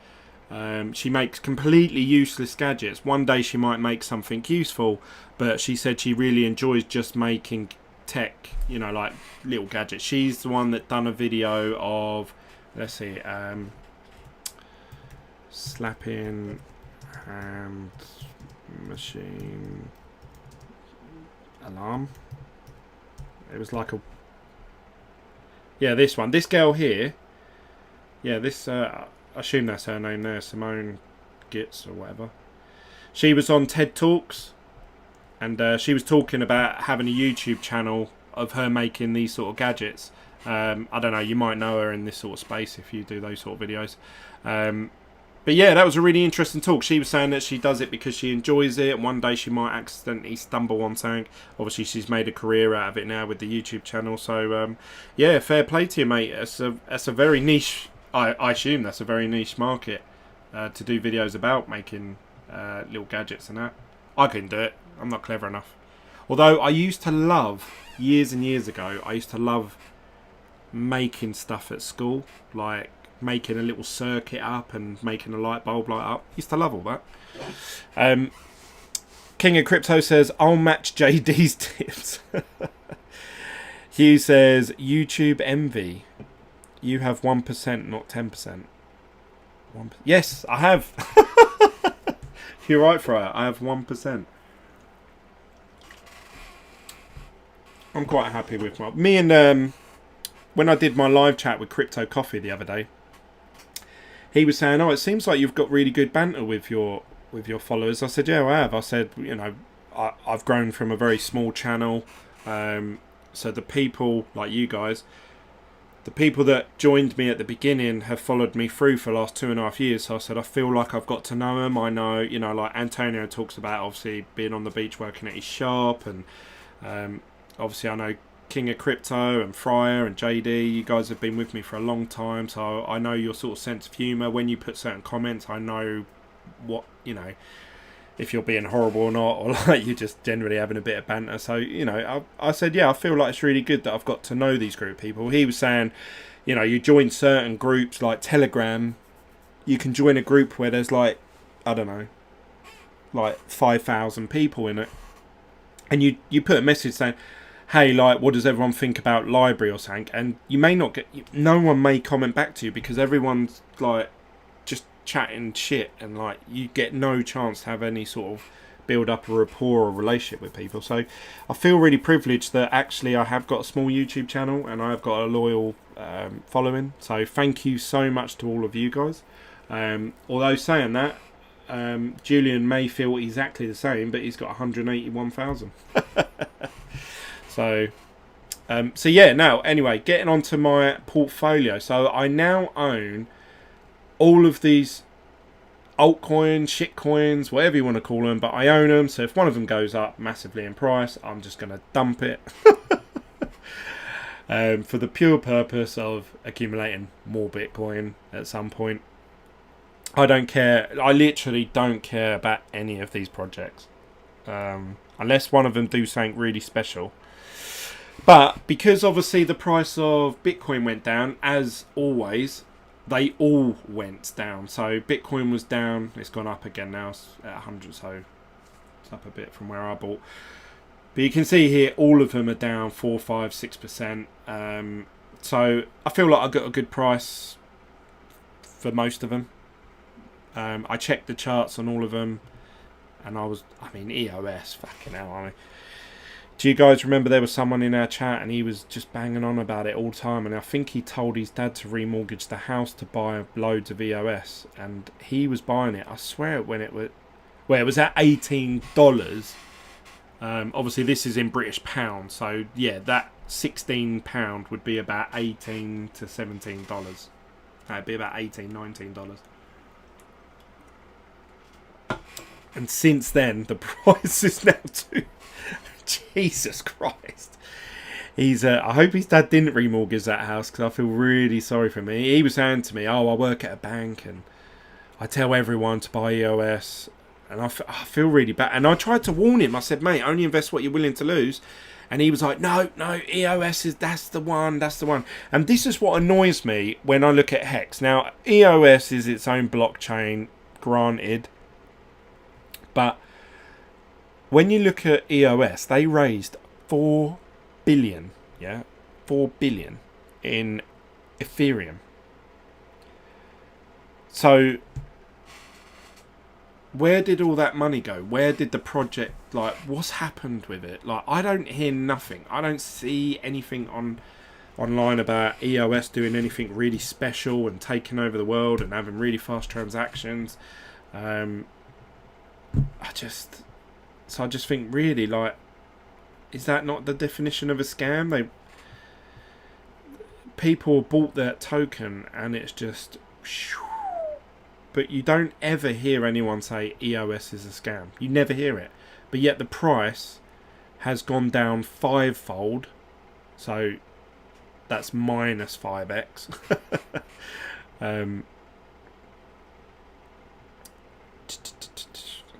she makes completely useless gadgets. One day she might make something useful, but she said she really enjoys just making tech, you know, like little gadgets. She's the one that done a video of, let's see, slapping hand machine alarm. It was like a, yeah, this one, this girl here, yeah, this I assume that's her name there, Simone Gitz or whatever. She was on TED Talks, and she was talking about having a YouTube channel of her making these sort of gadgets. I don't know, you might know her in this sort of space if you do those sort of videos. But yeah, that was a really interesting talk. She was saying that she does it because she enjoys it, and one day she might accidentally stumble on something. Obviously, she's made a career out of it now with the YouTube channel. So yeah, fair play to you, mate. That's a very niche. I assume that's a very niche market to do videos about making little gadgets and that. I couldn't do it. I'm not clever enough. Although I used to love, years and years ago, I used to love making stuff at school, like making a little circuit up and making a light bulb light up. Used to love all that. King of Crypto says, I'll match JD's tips. Hugh says, YouTube envy. You have 1%, not 10%. Yes, I have. You're right, Fryer. I have 1%. I'm quite happy with my... Me and... when I did my live chat with Crypto Coffee the other day, he was saying, oh, it seems like you've got really good banter with your followers. I said, yeah, I have. I said, you know, I've grown from a very small channel. So the people, like you guys, the people that joined me at the beginning have followed me through for the last 2.5 years. So I said, I feel like I've got to know them. I know, you know, like Antonio talks about obviously being on the beach working at his shop. And obviously I know King of Crypto and Fryer and JD, you guys have been with me for a long time, so I know your sort of sense of humour. When you put certain comments, I know what, you know, if you're being horrible or not, or like you're just generally having a bit of banter. So, you know, I said, yeah, I feel like it's really good that I've got to know these group of people. He was saying, you know, you join certain groups like Telegram. You can join a group where there's like, I don't know, like 5,000 people in it, and you put a message saying, hey, like, what does everyone think about library or something? And you may not get, no one may comment back to you because everyone's like just chatting shit, and like you get no chance to have any sort of build up a rapport or relationship with people. So I feel really privileged that actually I have got a small YouTube channel and I've got a loyal following. So thank you so much to all of you guys. Although saying that, Julian may feel exactly the same, but he's got 181,000. So yeah, now anyway, getting onto my portfolio. So I now own all of these altcoins, shitcoins, whatever you want to call them, but I own them. So if one of them goes up massively in price, I'm just going to dump it for the pure purpose of accumulating more Bitcoin at some point. I don't care. I literally don't care about any of these projects unless one of them do something really special. But because obviously the price of Bitcoin went down, as always, they all went down. So Bitcoin was down. It's gone up again now. It's at 100, so it's up a bit from where I bought. But you can see here, all of them are down 4, 5, 6%. So I feel like I got a good price for most of them. I checked the charts on all of them, and I mean, EOS, fucking hell, I mean. Do you guys remember there was someone in our chat and he was just banging on about it all the time, and I think he told his dad to remortgage the house to buy loads of EOS, and he was buying it, I swear, when it was at $18. Obviously this is in British pounds, so yeah, that £16 would be about $18 to $17. That'd be about $18, $19. And since then the price is now Jesus Christ. I hope his dad didn't remortgage that house, because I feel really sorry for him. He was saying to me, oh, I work at a bank and I tell everyone to buy EOS, and I feel really bad. And I tried to warn him. I said, mate, only invest what you're willing to lose. And he was like, no, EOS that's the one. And this is what annoys me when I look at Hex. Now, EOS is its own blockchain, granted, but when you look at EOS, they raised 4 billion, yeah, 4 billion in Ethereum. So where did all that money go? Where did the project, like, what's happened with it? Like, I don't hear nothing. I don't see anything online about EOS doing anything really special and taking over the world and having really fast transactions. So I just think, really, like, is that not the definition of a scam? People bought that token and it's just, but you don't ever hear anyone say EOS is a scam. You never hear it. But yet the price has gone down 5-fold. So that's minus 5x.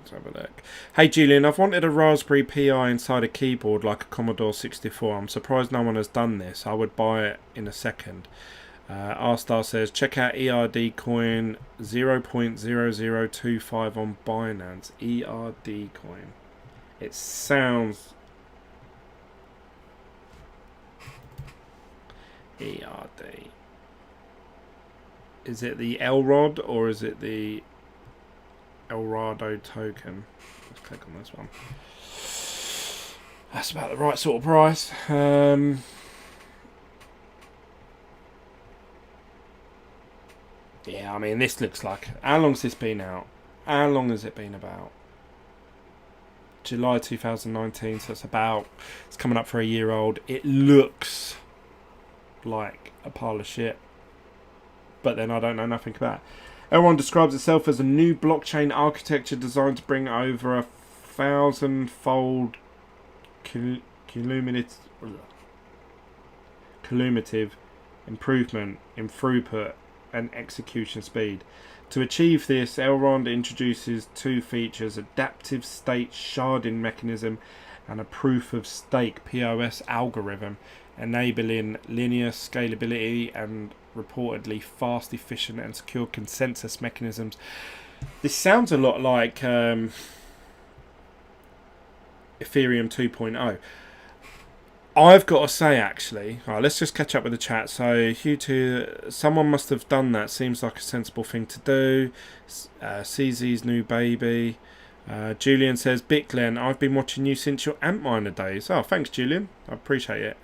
Let's have a look. Hey Julian, I've wanted a Raspberry Pi inside a keyboard like a Commodore 64. I'm surprised no one has done this. I would buy it in a second. R-Star says, check out ERD coin 0.0025 on Binance. ERD coin. It sounds... ERD. Is it the Elrod or is it the Eldorado token? Let's click on this one. That's about the right sort of price. Yeah, I mean, this looks like... How long has this been out? How long has it been about? July 2019, so it's coming up for a year old. It looks like a pile of shit, but then I don't know nothing about it. Everyone describes itself as a new blockchain architecture designed to bring over 1,000-fold cumulative improvement in throughput and execution speed. To achieve this, Elrond introduces 2 features: adaptive state sharding mechanism and a proof of stake POS algorithm. enabling linear scalability and reportedly fast, efficient, and secure consensus mechanisms. This sounds a lot like Ethereum 2.0. I've got to say, actually, all right, let's just catch up with the chat. So, someone must have done that. Seems like a sensible thing to do. CZ's new baby. Julian says, Bitglen, I've been watching you since your Antminer days. Oh, thanks, Julian. I appreciate it.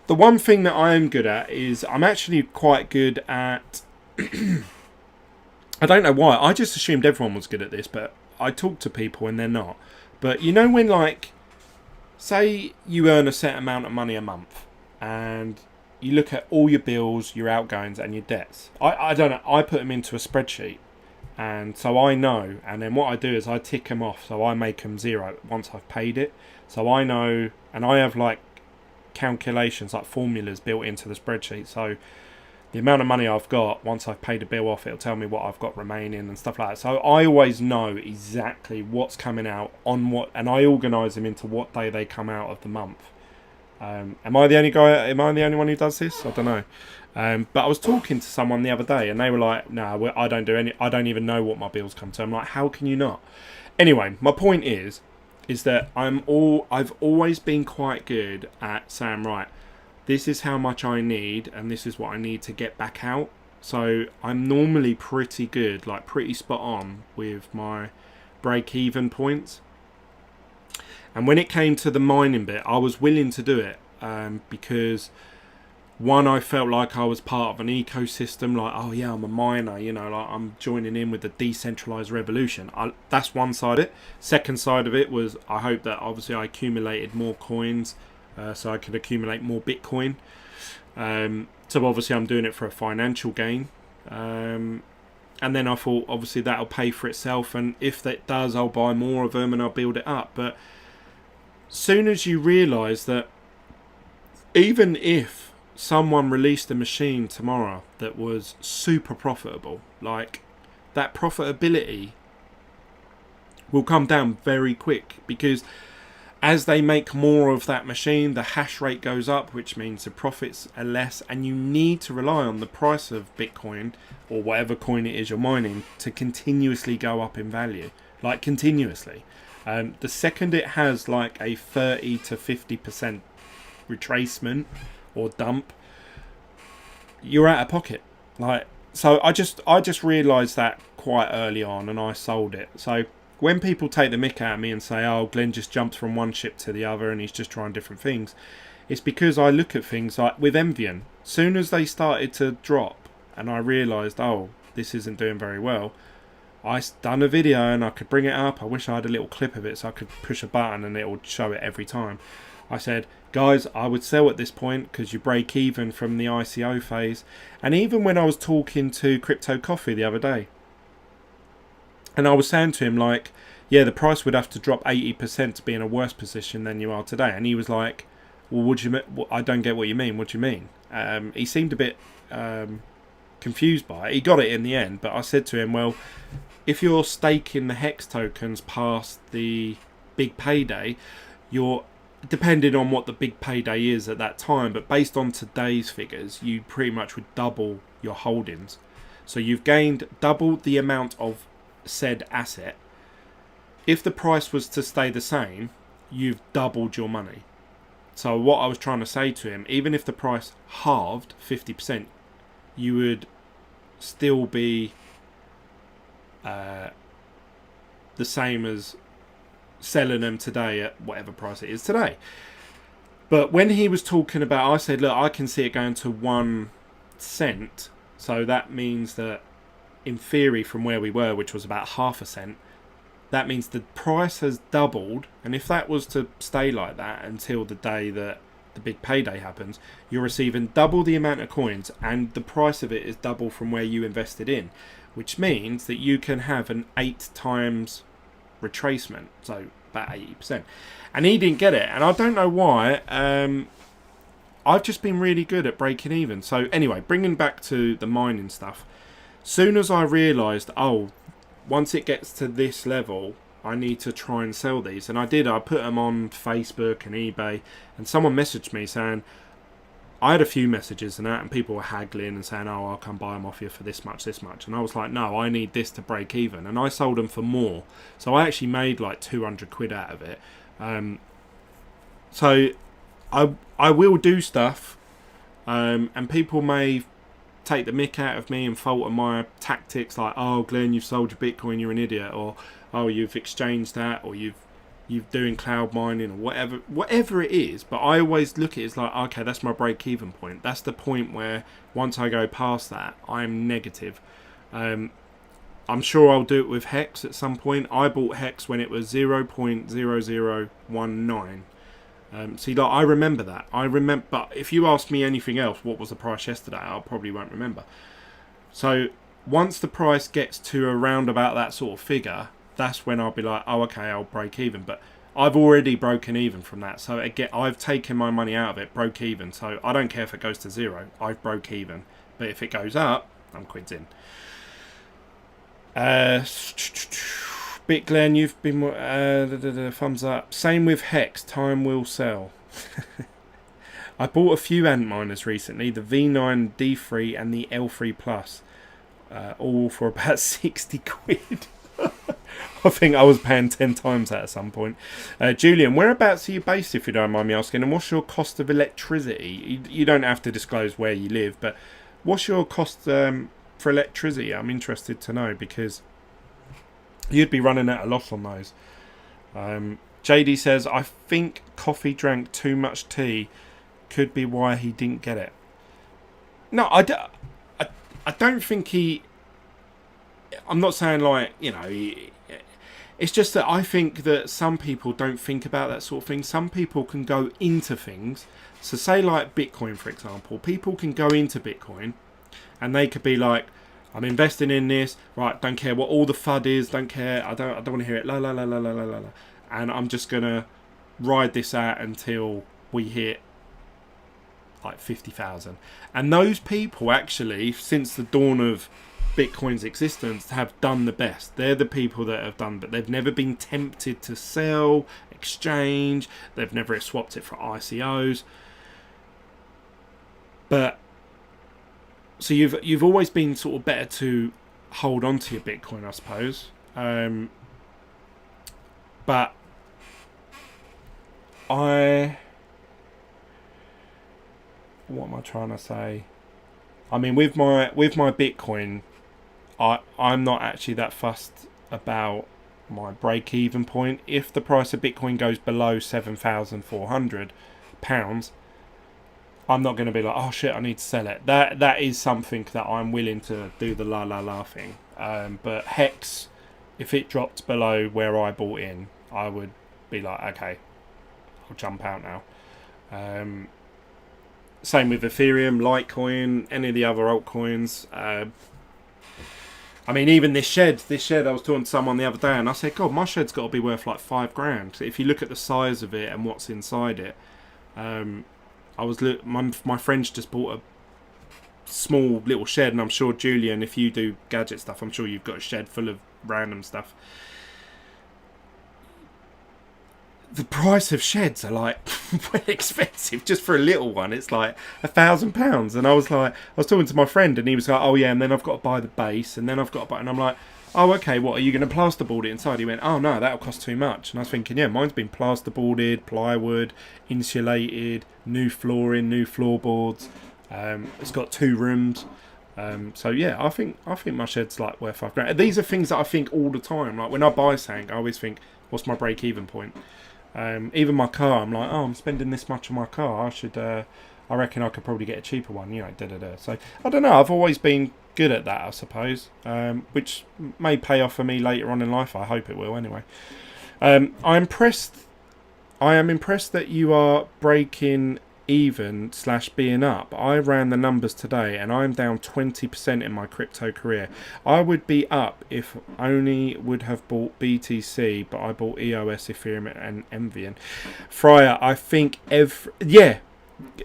The one thing that I'm good at is I'm actually quite good at... I don't know why. I just assumed everyone was good at this, but I talk to people and they're not. But you know when, like, say you earn a set amount of money a month and you look at all your bills, your outgoings and your debts. I don't know. I put them into a spreadsheet. And so I know, and then what I do is I tick them off, so I make them zero once I've paid it. So I know, and I have like calculations, like formulas built into the spreadsheet. So the amount of money I've got, once I've paid a bill off, it'll tell me what I've got remaining and stuff like that. So I always know exactly what's coming out on what, and I organise them into what day they come out of the month. Am I the only guy? Am I the only one who does this? I don't know. But I was talking to someone the other day, and they were like, "No, I don't do any. I don't even know what my bills come to." I'm like, "How can you not?" Anyway, my point is that I've always been quite good at saying, right, this is how much I need, and this is what I need to get back out. So I'm normally pretty good, like pretty spot on with my break-even points. And when it came to the mining bit, I was willing to do it because, one, I felt like I was part of an ecosystem, like, oh yeah, I'm a miner, you know, like I'm joining in with the decentralized revolution. That's one side of it. Second side of it was I hope that obviously I accumulated more coins so I could accumulate more Bitcoin. So obviously I'm doing it for a financial gain. And then I thought obviously that'll pay for itself, and if that does, I'll buy more of them and I'll build it up. But soon as you realise that even if someone released a machine tomorrow that was super profitable, like that profitability will come down very quick, because as they make more of that machine, the hash rate goes up, which means the profits are less, and you need to rely on the price of Bitcoin or whatever coin it is you're mining to continuously go up in value, like continuously. The second it has like a 30 to 50% retracement or dump, you're out of pocket. Like, so I just realised that quite early on, and I sold it. So when people take the mick out of me and say, oh, Glenn just jumped from one ship to the other and he's just trying different things, it's because I look at things like with Envian. Soon as they started to drop and I realised, oh, this isn't doing very well, I done a video and I could bring it up. I wish I had a little clip of it so I could push a button and it would show it every time. I said, guys, I would sell at this point because you break even from the ICO phase. And even when I was talking to Crypto Coffee the other day, and I was saying to him, like, yeah, the price would have to drop 80% to be in a worse position than you are today. And he was like, well, what do you mean? I don't get what you mean. What do you mean? He seemed a bit confused by it. He got it in the end, but I said to him, well, if you're staking the hex tokens past the big payday, you're depending on what the big payday is at that time, but based on today's figures, you pretty much would double your holdings. So you've gained double the amount of said asset. If the price was to stay the same, you've doubled your money. So what I was trying to say to him, even if the price halved 50%, you would still be the same as selling them today at whatever price it is today. But when he was talking about, I said, look, I can see it going to 1 cent. So that means that in theory from where we were, which was about half a cent, that means the price has doubled. And if that was to stay like that until the day that the big payday happens, you're receiving double the amount of coins and the price of it is double from where you invested in, which means that you can have an 8 times retracement, so about 80%. And he didn't get it, and I don't know why. I've just been really good at breaking even. So anyway, bringing back to the mining stuff, soon as I realised, oh, once it gets to this level, I need to try and sell these. And I did. I put them on Facebook and eBay, and someone messaged me saying, I had a few messages and that, and people were haggling and saying, oh, I'll come buy them off you for this much. And I was like, no, I need this to break even. And I sold them for more. So I actually made like 200 quid out of it. So I will do stuff, and people may take the mick out of me and fault on my tactics, like, oh, Glenn, you've sold your Bitcoin, you're an idiot, or oh, you've exchanged that, or you're doing cloud mining, or whatever it is. But I always look at it as like, okay, that's my break-even point. That's the point where once I go past that, I'm negative. I'm sure I'll do it with Hex at some point. I bought Hex when it was 0.0019. See, like, I remember that. But if you ask me anything else, what was the price yesterday, I probably won't remember. So once the price gets to around about that sort of figure, that's when I'll be like, oh, okay, I'll break even. But I've already broken even from that. So again, I've taken my money out of it, broke even. So I don't care if it goes to zero. I've broke even. But if it goes up, I'm quids in. Bitglen, you've been thumbs up. Same with Hex. Time will sell. I bought a few ant miners recently, the V9 D3 and the L3 Plus, all for about 60 quid. I think I was paying 10 times that at some point. Julian, whereabouts are you based, if you don't mind me asking, and what's your cost of electricity? You don't have to disclose where you live, but what's your cost for electricity? I'm interested to know, because you'd be running at a loss on those. JD says, I think Coffee drank too much tea. Could be why he didn't get it. No, I don't think he... I'm not saying, like, you know... It's just that I think that some people don't think about that sort of thing. Some people can go into things. So say like Bitcoin, for example. People can go into Bitcoin and they could be like, I'm investing in this, right? Don't care what all the FUD is. Don't care. I don't want to hear it. La la la la la la la. And I'm just gonna ride this out until we hit like 50,000. And those people actually, since the dawn of Bitcoin's existence, have done the best. They're the people that have done, but they've never been tempted to sell, exchange. They've never swapped it for ICOs. But so you've always been sort of better to hold on to your Bitcoin, I suppose. But what am I trying to say? I mean, with my Bitcoin, I'm not actually that fussed about my break-even point. If the price of Bitcoin goes below £7,400, I'm not going to be like, oh shit, I need to sell it. That is something that I'm willing to do the la la la thing. But Hex, if it dropped below where I bought in, I would be like, okay, I'll jump out now. Same with Ethereum, Litecoin, any of the other altcoins. I mean, even this shed, I was talking to someone the other day, and I said, God, my shed's got to be worth like $5,000. If you look at the size of it and what's inside it, my friend's just bought a small little shed, and I'm sure, Julian, if you do gadget stuff, I'm sure you've got a shed full of random stuff. The price of sheds are like well expensive just for a little one. It's like £1,000, and I was talking to my friend, and he was like, "Oh yeah," and then I've got to buy the base, and then I've got to buy, and I'm like, "Oh okay, what are you going to plasterboard it inside?" He went, "Oh no, that'll cost too much." And I was thinking, yeah, mine's been plasterboarded, plywood, insulated, new flooring, new floorboards. It's got 2 rooms. So yeah, I think my shed's like worth £5,000. These are things that I think all the time. Like when I buy something, I always think, what's my break-even point? Even my car, I'm like, oh, I'm spending this much on my car. I reckon I could probably get a cheaper one, you know, So I don't know. I've always been good at that, I suppose, which may pay off for me later on in life. I hope it will, anyway. I am impressed that you are breaking even / being up. I ran the numbers today, and I'm down 20% in my crypto career. I would be up if only would have bought BTC, but I bought EOS, Ethereum, and Envian. Fryer, I think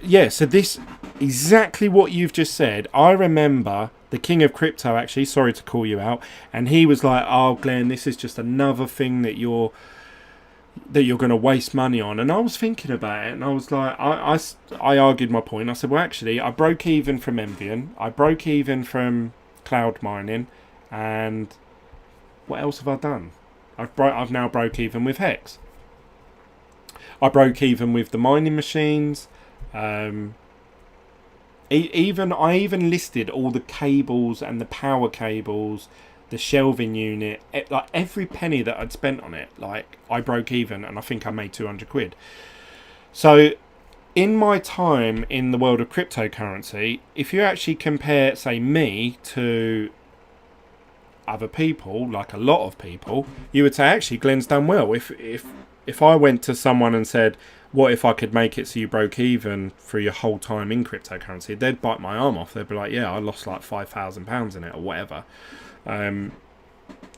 Yeah, so this, exactly what you've just said. I remember the king of crypto, actually, sorry to call you out, and he was like, oh, Glenn, this is just another thing that you're going to waste money on. And I was thinking about it, and I was like, I argued my point. I said, well, actually, I broke even from Envian, I broke even from cloud mining, and what else have I done? I've now broke even with Hex. I broke even with the mining machines. Um, I even listed all the cables and the power cables, the shelving unit, like every penny that I'd spent on it. Like, I broke even, and I think I made 200 quid. So, in my time in the world of cryptocurrency, if you actually compare, say, me to other people, like a lot of people, you would say, actually, Glenn's done well. If I went to someone and said, what if I could make it so you broke even for your whole time in cryptocurrency, they'd bite my arm off. They'd be like, yeah, I lost like £5,000 in it or whatever.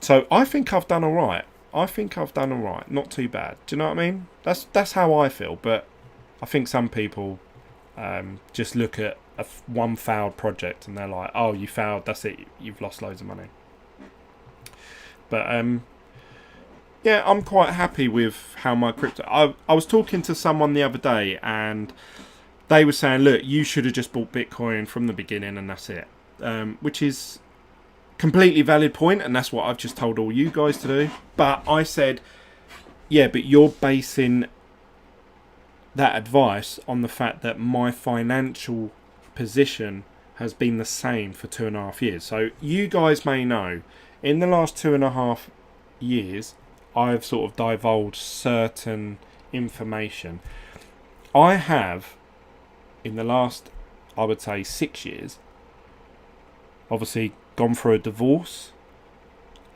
So I think I've done all right. Not too bad. Do you know what I mean? That's how I feel. But I think some people just look at one failed project and they're like, oh, you failed, that's it, you've lost loads of money. But yeah, I'm quite happy with how my crypto... I was talking to someone the other day, and they were saying, look, you should have just bought Bitcoin from the beginning and that's it. Which is completely valid point, and that's what I've just told all you guys to do. But I said, yeah, but you're basing that advice on the fact that my financial position has been the same for 2.5 years. So you guys may know, in the last 2.5 years, I've sort of divulged certain information. I have, in the last, I would say, 6 years, obviously gone through a divorce.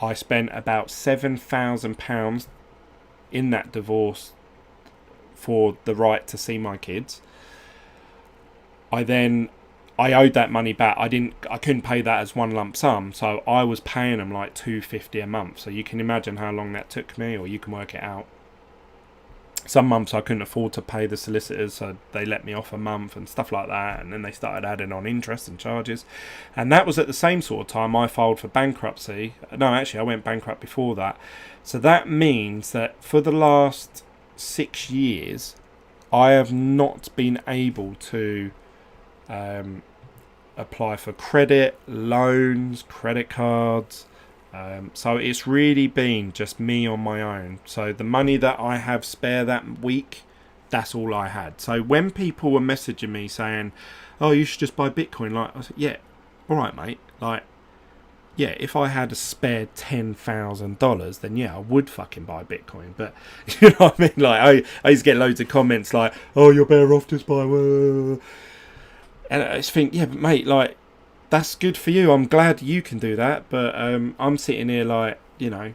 I spent about £7,000 in that divorce for the right to see my kids. I owed that money back. I couldn't pay that as one lump sum, so I was paying them like $250 a month. So you can imagine how long that took me, or you can work it out. Some months I couldn't afford to pay the solicitors, so they let me off a month and stuff like that, and then they started adding on interest and charges. And that was at the same sort of time I filed for bankruptcy. No, actually, I went bankrupt before that. So that means that for the last 6 years, I have not been able to apply for credit, loans, credit cards. So it's really been just me on my own. So the money that I have spare that week, that's all I had. So when people were messaging me saying, oh, you should just buy Bitcoin, like, I said, yeah, all right, mate. Like, yeah, if I had a spare $10,000, then yeah, I would fucking buy Bitcoin. But you know what I mean? Like, I used to get loads of comments like, oh, you're better off just buy. And I just think, yeah, but mate, like, that's good for you. I'm glad you can do that. But I'm sitting here like, you know,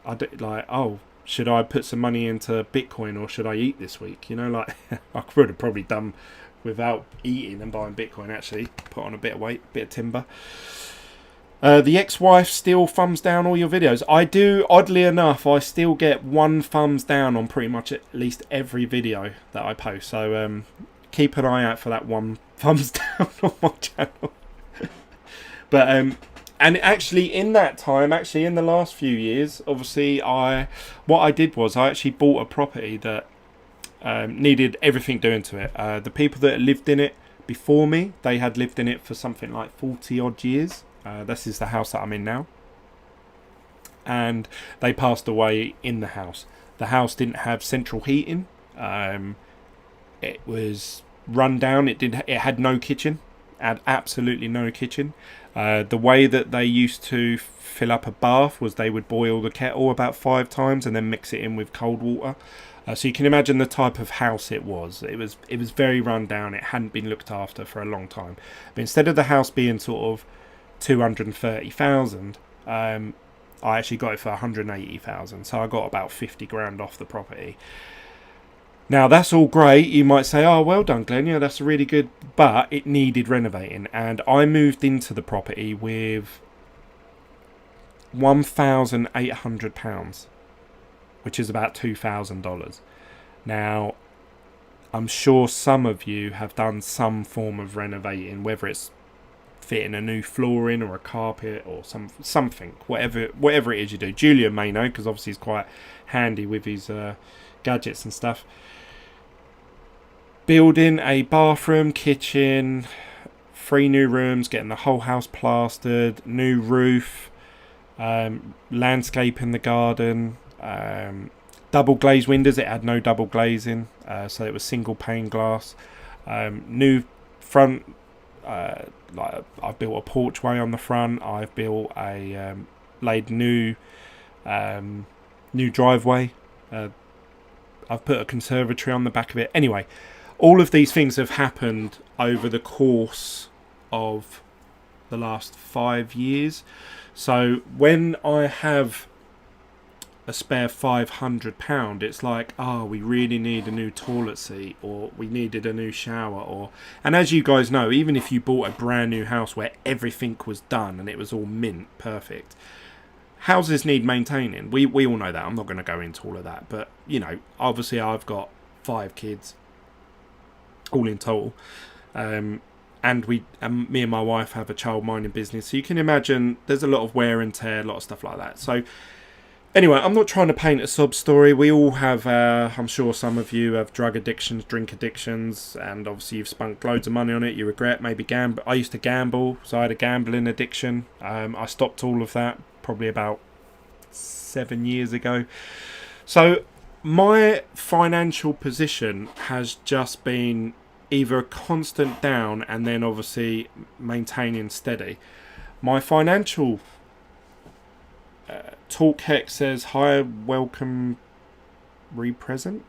oh, should I put some money into Bitcoin or should I eat this week? You know, like, I could have probably done without eating and buying Bitcoin, actually. Put on a bit of weight, bit of timber. The ex-wife still thumbs down all your videos. I do, oddly enough, I still get one thumbs down on pretty much at least every video that I post. So keep an eye out for that one thumbs down on my channel. But and actually in that time, actually in the last few years, obviously what I did was I actually bought a property that needed everything doing to it. The people that lived in it before me, they had lived in it for something like 40 odd years. This is the house that I'm in now. And they passed away in the house. The house didn't have central heating. It was run down. It had no kitchen. Had absolutely no kitchen. The way that they used to fill up a bath was they would boil the kettle about 5 times and then mix it in with cold water. So you can imagine the type of house it was. It was very run down. It hadn't been looked after for a long time. But instead of the house being sort of 230,000, I actually got it for 180,000. So I got about 50 grand off the property. Now that's all great. You might say, oh, well done, Glenn, yeah, that's really good, but it needed renovating. And I moved into the property with £1,800, which is about $2,000. Now I'm sure some of you have done some form of renovating, whether it's fitting a new flooring or a carpet or something, whatever it is you do. Julian may know, because obviously he's quite handy with his gadgets and stuff. Building a bathroom, kitchen, 3 new rooms, getting the whole house plastered, new roof, landscape in the garden, double glazed windows. It had no double glazing, so it was single pane glass. New front, like I've built a porchway on the front. I've built a laid new driveway. I've put a conservatory on the back of it. Anyway, all of these things have happened over the course of the last 5 years. So when I have a spare £500, it's like, we really need a new toilet seat, or we needed a new shower, and as you guys know, even if you bought a brand new house where everything was done and it was all mint perfect, houses need maintaining. We all know that. I'm not going to go into all of that, but obviously I've got 5 kids all in total, and me and my wife have a child minding business, so you can imagine there's a lot of wear and tear, a lot of stuff like that. So anyway, I'm not trying to paint a sob story. We all have, I'm sure some of you have drug addictions, drink addictions, and obviously you've spent loads of money on it. You regret maybe gamble. I used to gamble, so I had a gambling addiction. I stopped all of that probably about 7 years ago. So my financial position has just been either a constant down and then obviously maintaining steady. My financial Talk Hex says, hi, welcome, re-present.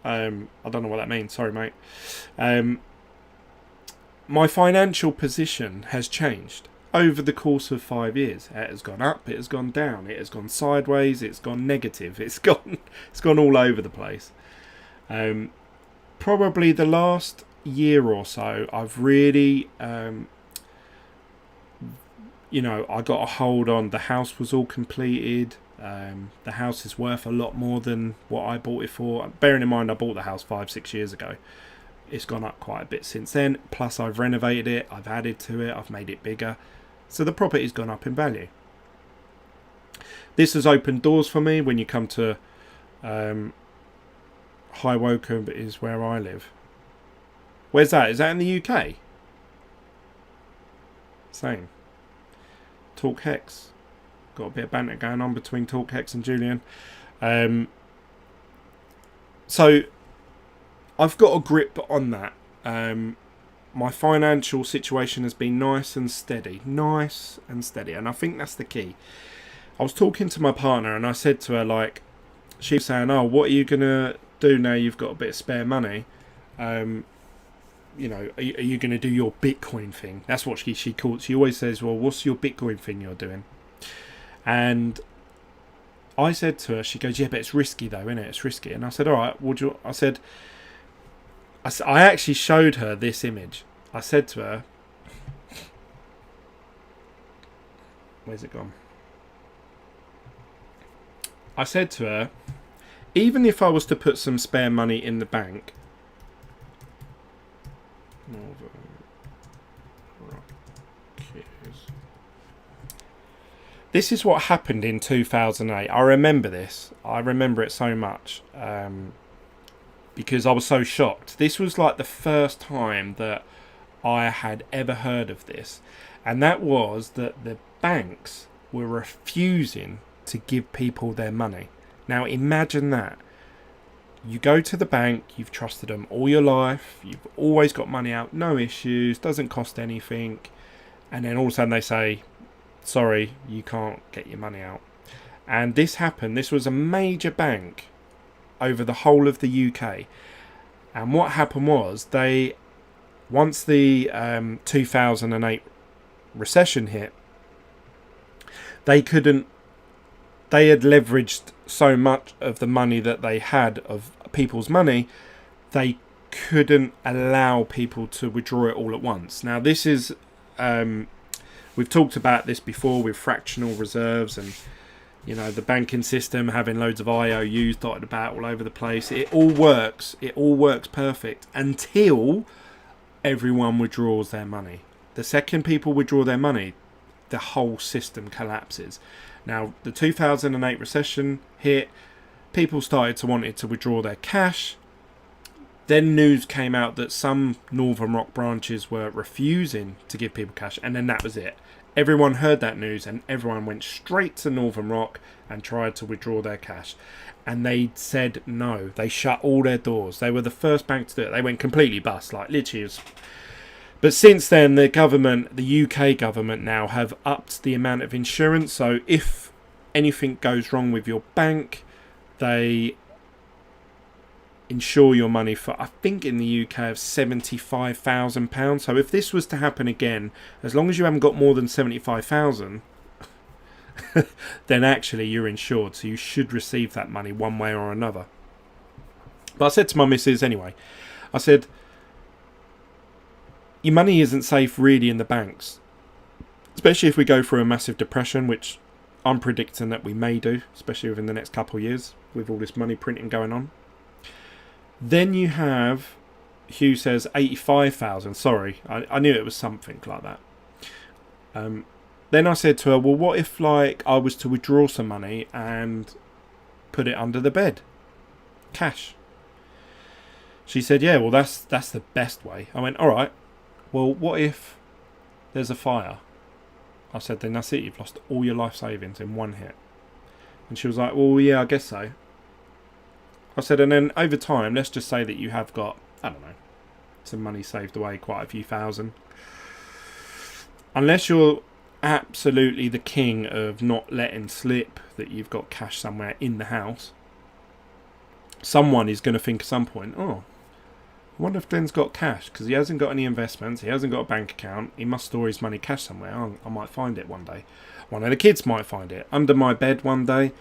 I don't know what that means. Sorry, mate. My financial position has changed over the course of 5 years. It has gone up, it has gone down, it has gone sideways, it's gone negative, it's gone all over the place. Probably the last year or so, I've really I got a hold on. The house was all completed. The house is worth a lot more than what I bought it for. Bearing in mind I bought the house 5-6 years ago. It's gone up quite a bit since then. Plus I've renovated it, I've added to it, I've made it bigger. So the property's gone up in value. This has opened doors for me. When you come to High Woking is where I live. Where's that? Is that in the UK? Same. Talk Hex. Got a bit of banter going on between Talk Hex and Julian. So I've got a grip on that. My financial situation has been nice and steady. Nice and steady. And I think that's the key. I was talking to my partner and I said to her, like, she was saying, oh, what are you going to do now you've got a bit of spare money? Are you going to do your Bitcoin thing? That's what she calls. She always says, well, what's your Bitcoin thing you're doing? And I said to her, she goes, yeah, but it's risky though, isn't it? It's risky. And I said, all right, I actually showed her this image. I said to her, where's it gone? I said to her, even if I was to put some spare money in the bank, this is what happened in 2008. I remember this. I remember it so much because I was so shocked. This was like the first time that I had ever heard of this. And that was that the banks were refusing to give people their money. Now imagine that. You go to the bank, you've trusted them all your life, you've always got money out, no issues, doesn't cost anything, and then all of a sudden they say, sorry, you can't get your money out. And this happened. This was a major bank over the whole of the UK. And what happened was, once the 2008 recession hit, they had leveraged so much of the money that they had of people's money, they couldn't allow people to withdraw it all at once. Now this is, we've talked about this before with fractional reserves, and You know, the banking system having loads of IOUs dotted about all over the place. It all works. It all works perfect until everyone withdraws their money. The second people withdraw their money, the whole system collapses. Now, the 2008 recession hit. People started to want to withdraw their cash. Then news came out that some Northern Rock branches were refusing to give people cash, and then that was it. Everyone heard that news and everyone went straight to Northern Rock and tried to withdraw their cash. And they said no. They shut all their doors. They were the first bank to do it. They went completely bust, like literally. It was... But since then, the government, the UK government now have upped the amount of insurance. So if anything goes wrong with your bank, they insure your money for, I think in the UK, of £75,000. So if this was to happen again, as long as you haven't got more than 75,000, then actually you're insured. So you should receive that money one way or another. But I said to my missus anyway, I said, your money isn't safe really in the banks, especially if we go through a massive depression, which I'm predicting that we may do, especially within the next couple of years with all this money printing going on. Then you have, Hugh says 85,000. Sorry, I knew it was something like that. Then I said to her, well, what if like I was to withdraw some money and put it under the bed? Cash. She said, yeah, well, that's the best way. I went, all right, well, what if there's a fire? I said, then that's it. You've lost all your life savings in one hit. And she was like, well, yeah, I guess so. I said, and then over time, let's just say that you have got, I don't know, some money saved away, quite a few thousand. Unless you're absolutely the king of not letting slip that you've got cash somewhere in the house, someone is going to think at some point, oh, I wonder if Glenn's got cash, because he hasn't got any investments, he hasn't got a bank account, he must store his money cash somewhere. Oh, I might find it one day. One of the kids might find it. Under my bed one day,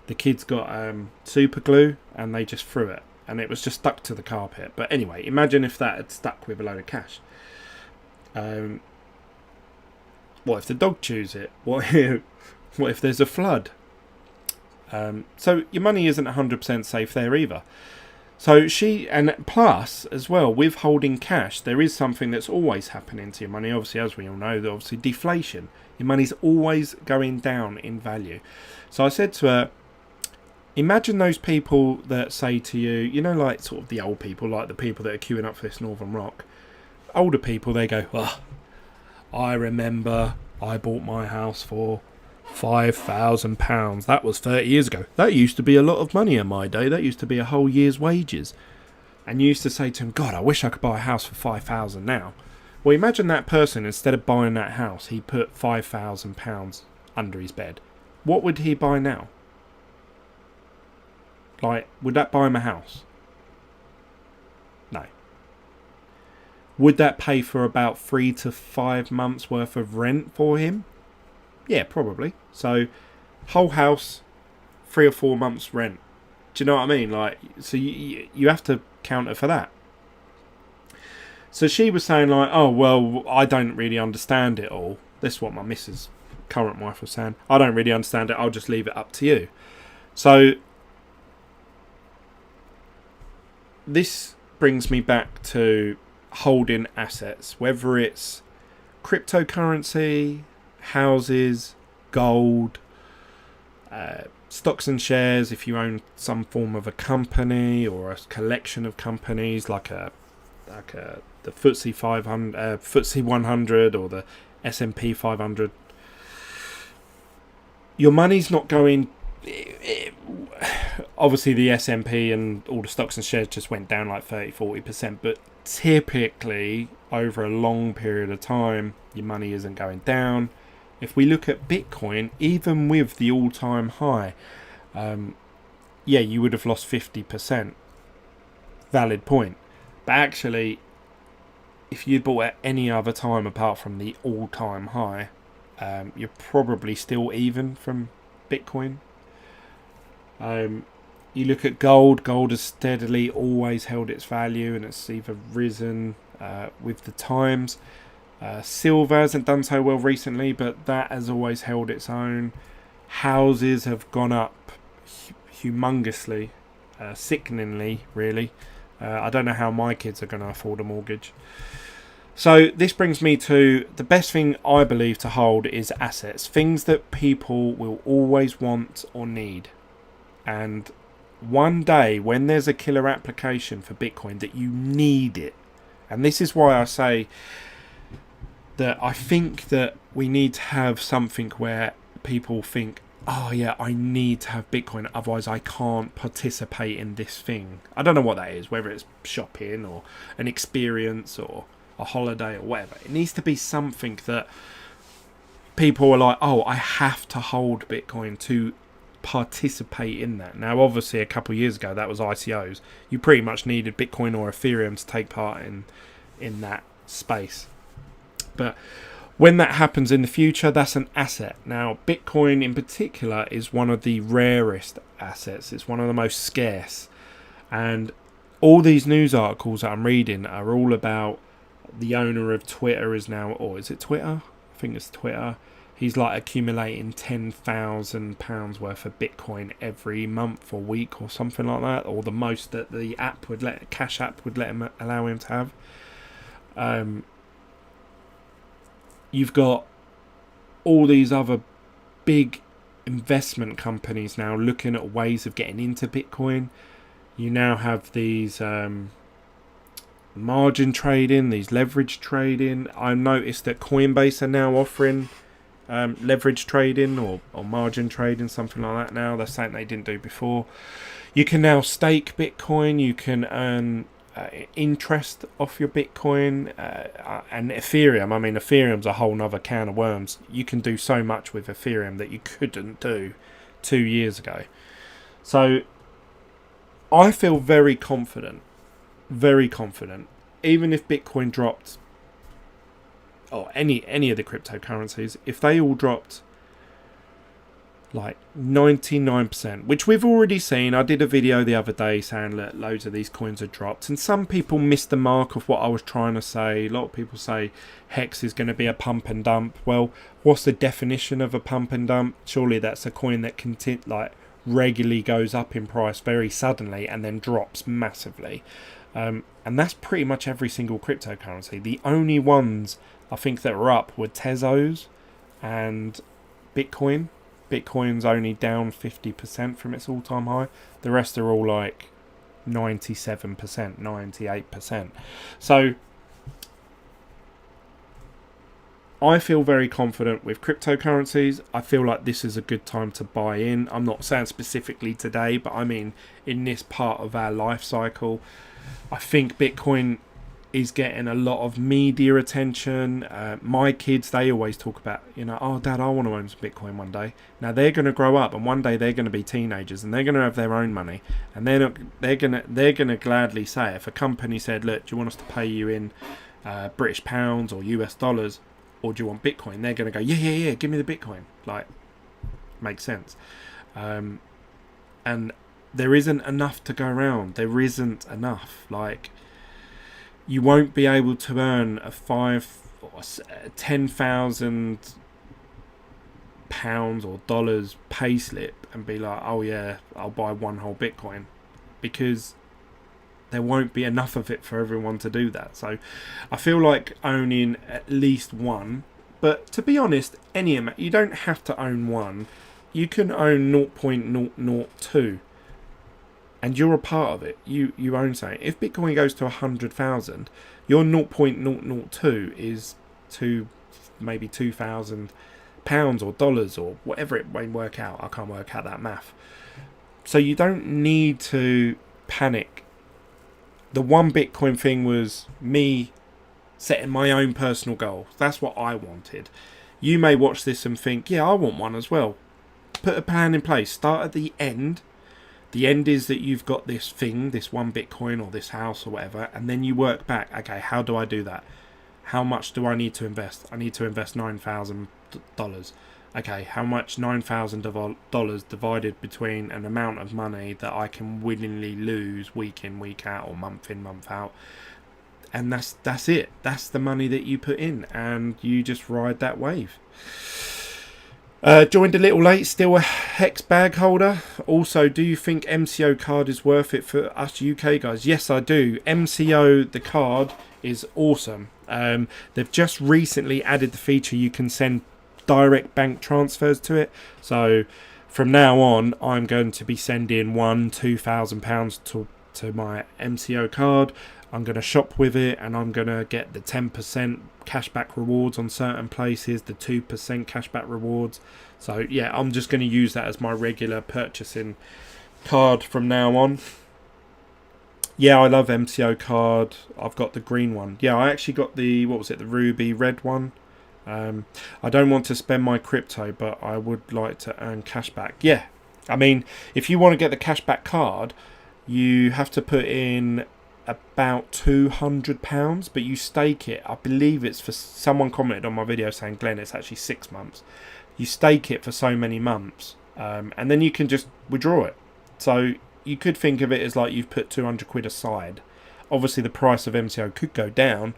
the kids got super glue and they just threw it. And it was just stuck to the carpet. But anyway, imagine if that had stuck with a load of cash. What if the dog chews it? What if there's a flood? So your money isn't 100% safe there either. So and plus as well, with holding cash, there is something that's always happening to your money. Obviously, as we all know, obviously deflation. Your money's always going down in value. So I said to her, imagine those people that say to you, you know, like sort of the old people, like the people that are queuing up for this Northern Rock. Older people, they go, oh, I remember I bought my house for £5,000. That was 30 years ago. That used to be a lot of money in my day. That used to be a whole year's wages. And you used to say to him, God, I wish I could buy a house for £5,000 now. Well, imagine that person, instead of buying that house, he put £5,000 under his bed. What would he buy now? Like, would that buy him a house? No. Would that pay for about 3 to 5 months worth of rent for him? Yeah, probably. So, whole house, 3 or 4 months rent. Do you know what I mean? Like, so you have to counter for that. So she was saying like, oh, well, I don't really understand it all. This is what my missus, current wife, was saying. I don't really understand it. I'll just leave it up to you. So this brings me back to holding assets, whether it's cryptocurrency, houses, gold, stocks and shares, if you own some form of a company or a collection of companies like the FTSE 500, FTSE 100 or the S&P 500. Your money's not going... Obviously the S&P and all the stocks and shares just went down like 30-40%, but typically over a long period of time your money isn't going down. If we look at Bitcoin, even with the all-time high, yeah, you would have lost 50%. Valid point. But actually, if you bought at any other time apart from the all-time high, you're probably still even from Bitcoin. You look at gold. Gold has steadily always held its value, and it's either risen with the times. Silver hasn't done so well recently, but that has always held its own. Houses have gone up humongously, sickeningly, really. I don't know how my kids are going to afford a mortgage. So this brings me to the best thing I believe to hold is assets. Things that people will always want or need. And one day when there's a killer application for Bitcoin that you need it. And this is why I say that I think that we need to have something where people think, oh yeah, I need to have Bitcoin, otherwise I can't participate in this thing. I don't know what that is, whether it's shopping or an experience or a holiday or whatever. It needs to be something that people are like, oh, I have to hold Bitcoin to participate in that. Now, obviously, a couple of years ago, that was ICOs. You pretty much needed Bitcoin or Ethereum to take part in that space. But when that happens in the future, that's an asset. Now, Bitcoin in particular is one of the rarest assets. It's one of the most scarce. And all these news articles that I'm reading are all about the owner of Twitter is now, or is it Twitter? I think it's Twitter. He's like accumulating £10,000 worth of Bitcoin every month or week or something like that, or the most that the app would let, Cash App would let him, allow him to have. You've got all these other big investment companies now looking at ways of getting into Bitcoin. You now have these margin trading, these leverage trading. I noticed that Coinbase are now offering leverage trading or margin trading, something like that now. That's something they didn't do before. You can now stake Bitcoin. You can earn interest off your Bitcoin and Ethereum. I mean, Ethereum's a whole nother can of worms. You can do so much with Ethereum that you couldn't do 2 years ago. So I feel very confident, even if Bitcoin dropped, or any of the cryptocurrencies, if they all dropped like 99%, which we've already seen. I did a video the other day saying that loads of these coins are dropped, and some people missed the mark of what I was trying to say. A lot of people say Hex is going to be a pump and dump. Well, what's the definition of a pump and dump? Surely that's a coin that regularly goes up in price very suddenly and then drops massively. And that's pretty much every single cryptocurrency. The only ones I think that were up were Tezos and Bitcoin. Bitcoin's only down 50% from its all-time high. The rest are all like 97%, 98%. So I feel very confident with cryptocurrencies. I feel like this is a good time to buy in. I'm not saying specifically today, but I mean in this part of our life cycle. I think Bitcoin is getting a lot of media attention. My kids, they always talk about, oh Dad, I want to own some Bitcoin one day. Now they're going to grow up, and one day they're going to be teenagers, and they're going to have their own money, and they're going to gladly say, if a company said, look, do you want us to pay you in British pounds or US dollars, or do you want Bitcoin? They're going to go, yeah, give me the Bitcoin. Like, makes sense. And there isn't enough to go around. There isn't enough. Like, you won't be able to earn a £10,000 or dollars pay slip and be like, oh yeah, I'll buy one whole Bitcoin, because there won't be enough of it for everyone to do that. So I feel like owning at least one, but to be honest, any amount, you don't have to own one. You can own 0.002. And you're a part of it. You own something. If Bitcoin goes to 100,000, your 0.002 is to maybe £2,000 or dollars or whatever it may work out. I can't work out that math. So you don't need to panic. The one Bitcoin thing was me setting my own personal goal. That's what I wanted. You may watch this and think, yeah, I want one as well. Put a plan in place. Start at the end. The end is that you've got this thing, this one Bitcoin or this house or whatever, and then you work back. Okay, how do I do that? How much do I need to invest? I need to invest $9,000. Okay, how much $9,000 divided between an amount of money that I can willingly lose week in, week out, or month in, month out. And that's it. That's the money that you put in, and you just ride that wave. Joined a little late, still a Hex bag holder. Also, do you think MCO card is worth it for us UK guys? Yes, I do. MCO, the card, is awesome. They've just recently added the feature you can send direct bank transfers to it. So from now on, I'm going to be sending £2,000 to my MCO card. I'm going to shop with it, and I'm going to get the 10% cashback rewards on certain places, the 2% cashback rewards. So yeah, I'm just going to use that as my regular purchasing card from now on. Yeah, I love MCO card. I've got the green one. Yeah, I actually got the, what was it, the ruby red one. I don't want to spend my crypto, but I would like to earn cashback. Yeah, I mean, if you want to get the cashback card, you have to put in about £200, but you stake it. I believe it's for, someone commented on my video saying, Glenn, it's actually 6 months. You stake it for so many months, and then you can just withdraw it. So you could think of it as like you've put 200 quid aside. Obviously the price of MCO could go down,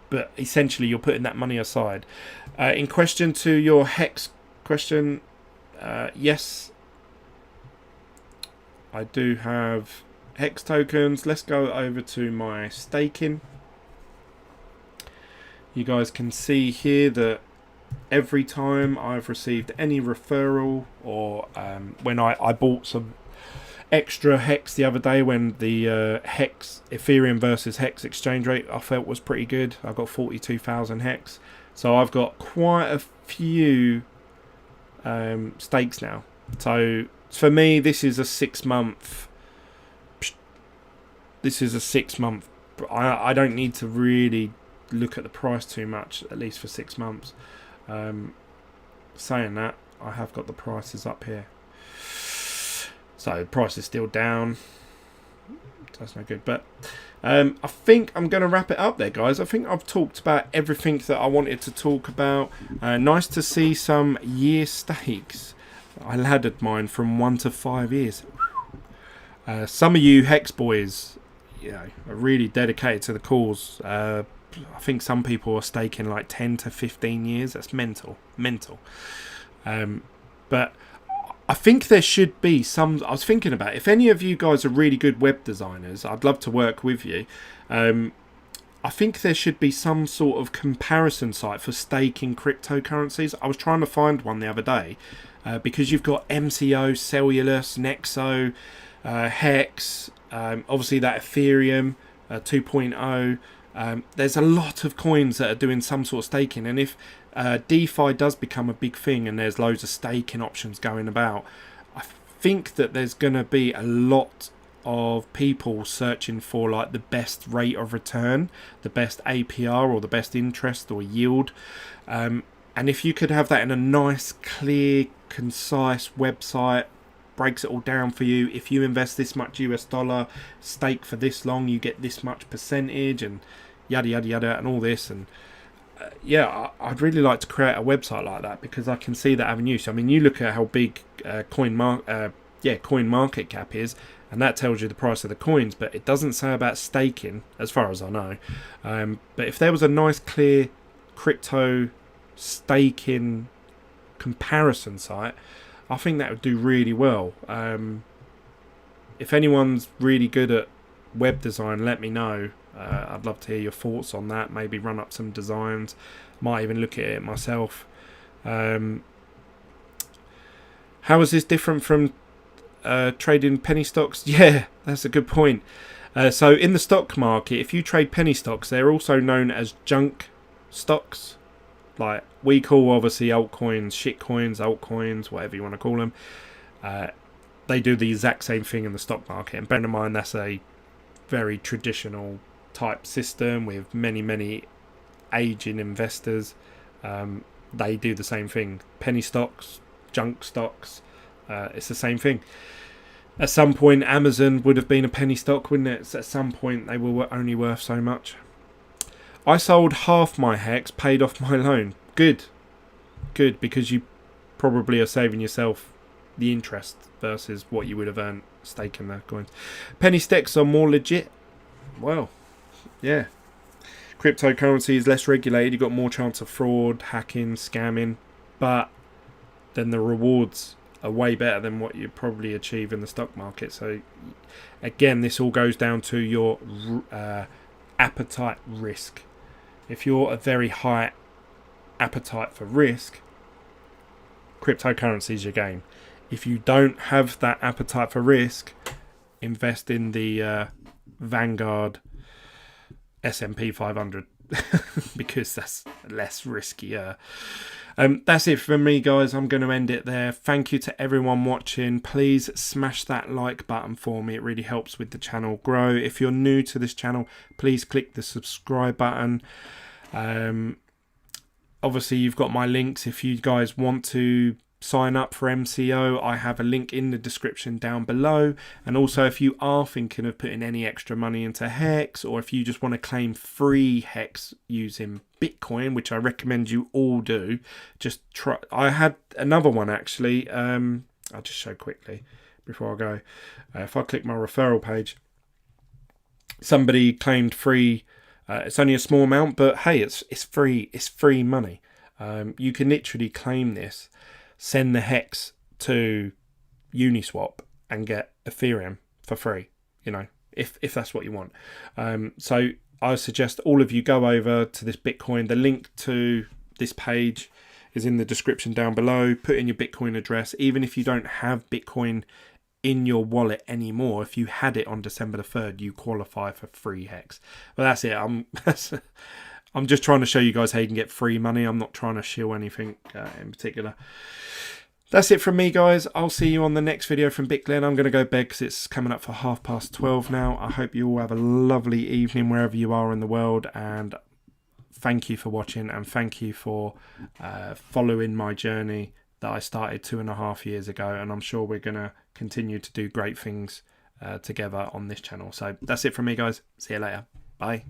but essentially you're putting that money aside. In question to your Hex question, yes, I do have Hex tokens. Let's go over to my staking. You guys can see here that every time I've received any referral, or when I bought some extra Hex the other day, when the Hex Ethereum versus Hex exchange rate I felt was pretty good, I got 42,000 Hex. So I've got quite a few stakes now. So for me, this is a 6 month. This is a 6 month. I don't need to really look at the price too much, at least for 6 months. Saying that, I have got the prices up here. So the price is still down. That's no good. But I think I'm going to wrap it up there, guys. I think I've talked about everything that I wanted to talk about. Nice to see some year stakes. I laddered mine from 1 to 5 years. Some of you Hex boys, you know, are really dedicated to the cause. I think some people are staking like 10 to 15 years. That's mental. But I think there should be some. I was thinking about, if any of you guys are really good web designers, I'd love to work with you. I think there should be some sort of comparison site for staking cryptocurrencies. I was trying to find one the other day, because you've got MCO, Cellulus, Nexo, Hex, obviously that Ethereum 2.0. There's a lot of coins that are doing some sort of staking, and if DeFi does become a big thing and there's loads of staking options going about, I think that there's going to be a lot of people searching for like the best rate of return, the best APR, or the best interest or yield. And if you could have that in a nice, clear, concise website, breaks it all down for you. If you invest this much US dollar, stake for this long, you get this much percentage, and yada yada yada, and all this. And yeah, I'd really like to create a website like that, because I can see that having use. I mean, you look at how big coin market cap is, and that tells you the price of the coins, but it doesn't say about staking, as far as I know. But if there was a nice, clear crypto staking comparison site, I think that would do really well. If anyone's really good at web design, let me know. I'd love to hear your thoughts on that. Maybe run up some designs. Might even look at it myself. How is this different from trading penny stocks? Yeah, that's a good point. So in the stock market, if you trade penny stocks, they're also known as junk stocks. Like we call obviously altcoins shitcoins, altcoins, whatever you want to call them. They do the exact same thing in the stock market. And bear in mind, that's a very traditional type system with many aging investors. They do the same thing. Penny stocks, junk stocks, it's the same thing. At some point, Amazon would have been a penny stock, wouldn't it? At some point, they were only worth so much. I sold half my Hex, paid off my loan. Good, because you probably are saving yourself the interest versus what you would have earned staking the coins. Penny stocks are more legit. Well, yeah. Cryptocurrency is less regulated. You've got more chance of fraud, hacking, scamming. But then the rewards are way better than what you probably achieve in the stock market. So again, this all goes down to your appetite risk. If you're a very high appetite for risk, cryptocurrency is your game. If you don't have that appetite for risk, invest in the Vanguard S&P 500 because that's less riskier. That's it from me, guys. I'm going to end it there. Thank you to everyone watching. Please smash that like button for me. It really helps with the channel grow. If you're new to this channel, please click the subscribe button. Obviously, you've got my links. If you guys want to sign up for MCO, I have a link in the description down below. And also, if you are thinking of putting any extra money into Hex, or if you just want to claim free Hex using Bitcoin, which I recommend you all do, just try. I had another one actually. I'll just show quickly before I go. If I click my referral page, somebody claimed free. It's only a small amount, but hey, it's free. It's free money. You can literally claim this, send the Hex to Uniswap, and get Ethereum for free. You know, if that's what you want. So I suggest all of you go over to this Bitcoin. The link to this page is in the description down below. Put in your Bitcoin address. Even if you don't have Bitcoin in your wallet anymore, if you had it on December the 3rd, you qualify for free Hex. But that's it. I'm just trying to show you guys how you can get free money. I'm not trying to shill anything in particular. That's it from me, guys. I'll see you on the next video from Bitglen. I'm going to go bed because it's coming up for 12:30 now. I hope you all have a lovely evening wherever you are in the world. And thank you for watching, and thank you for following my journey that I started 2.5 years ago. And I'm sure we're going to continue to do great things together on this channel. So that's it from me, guys. See you later. Bye.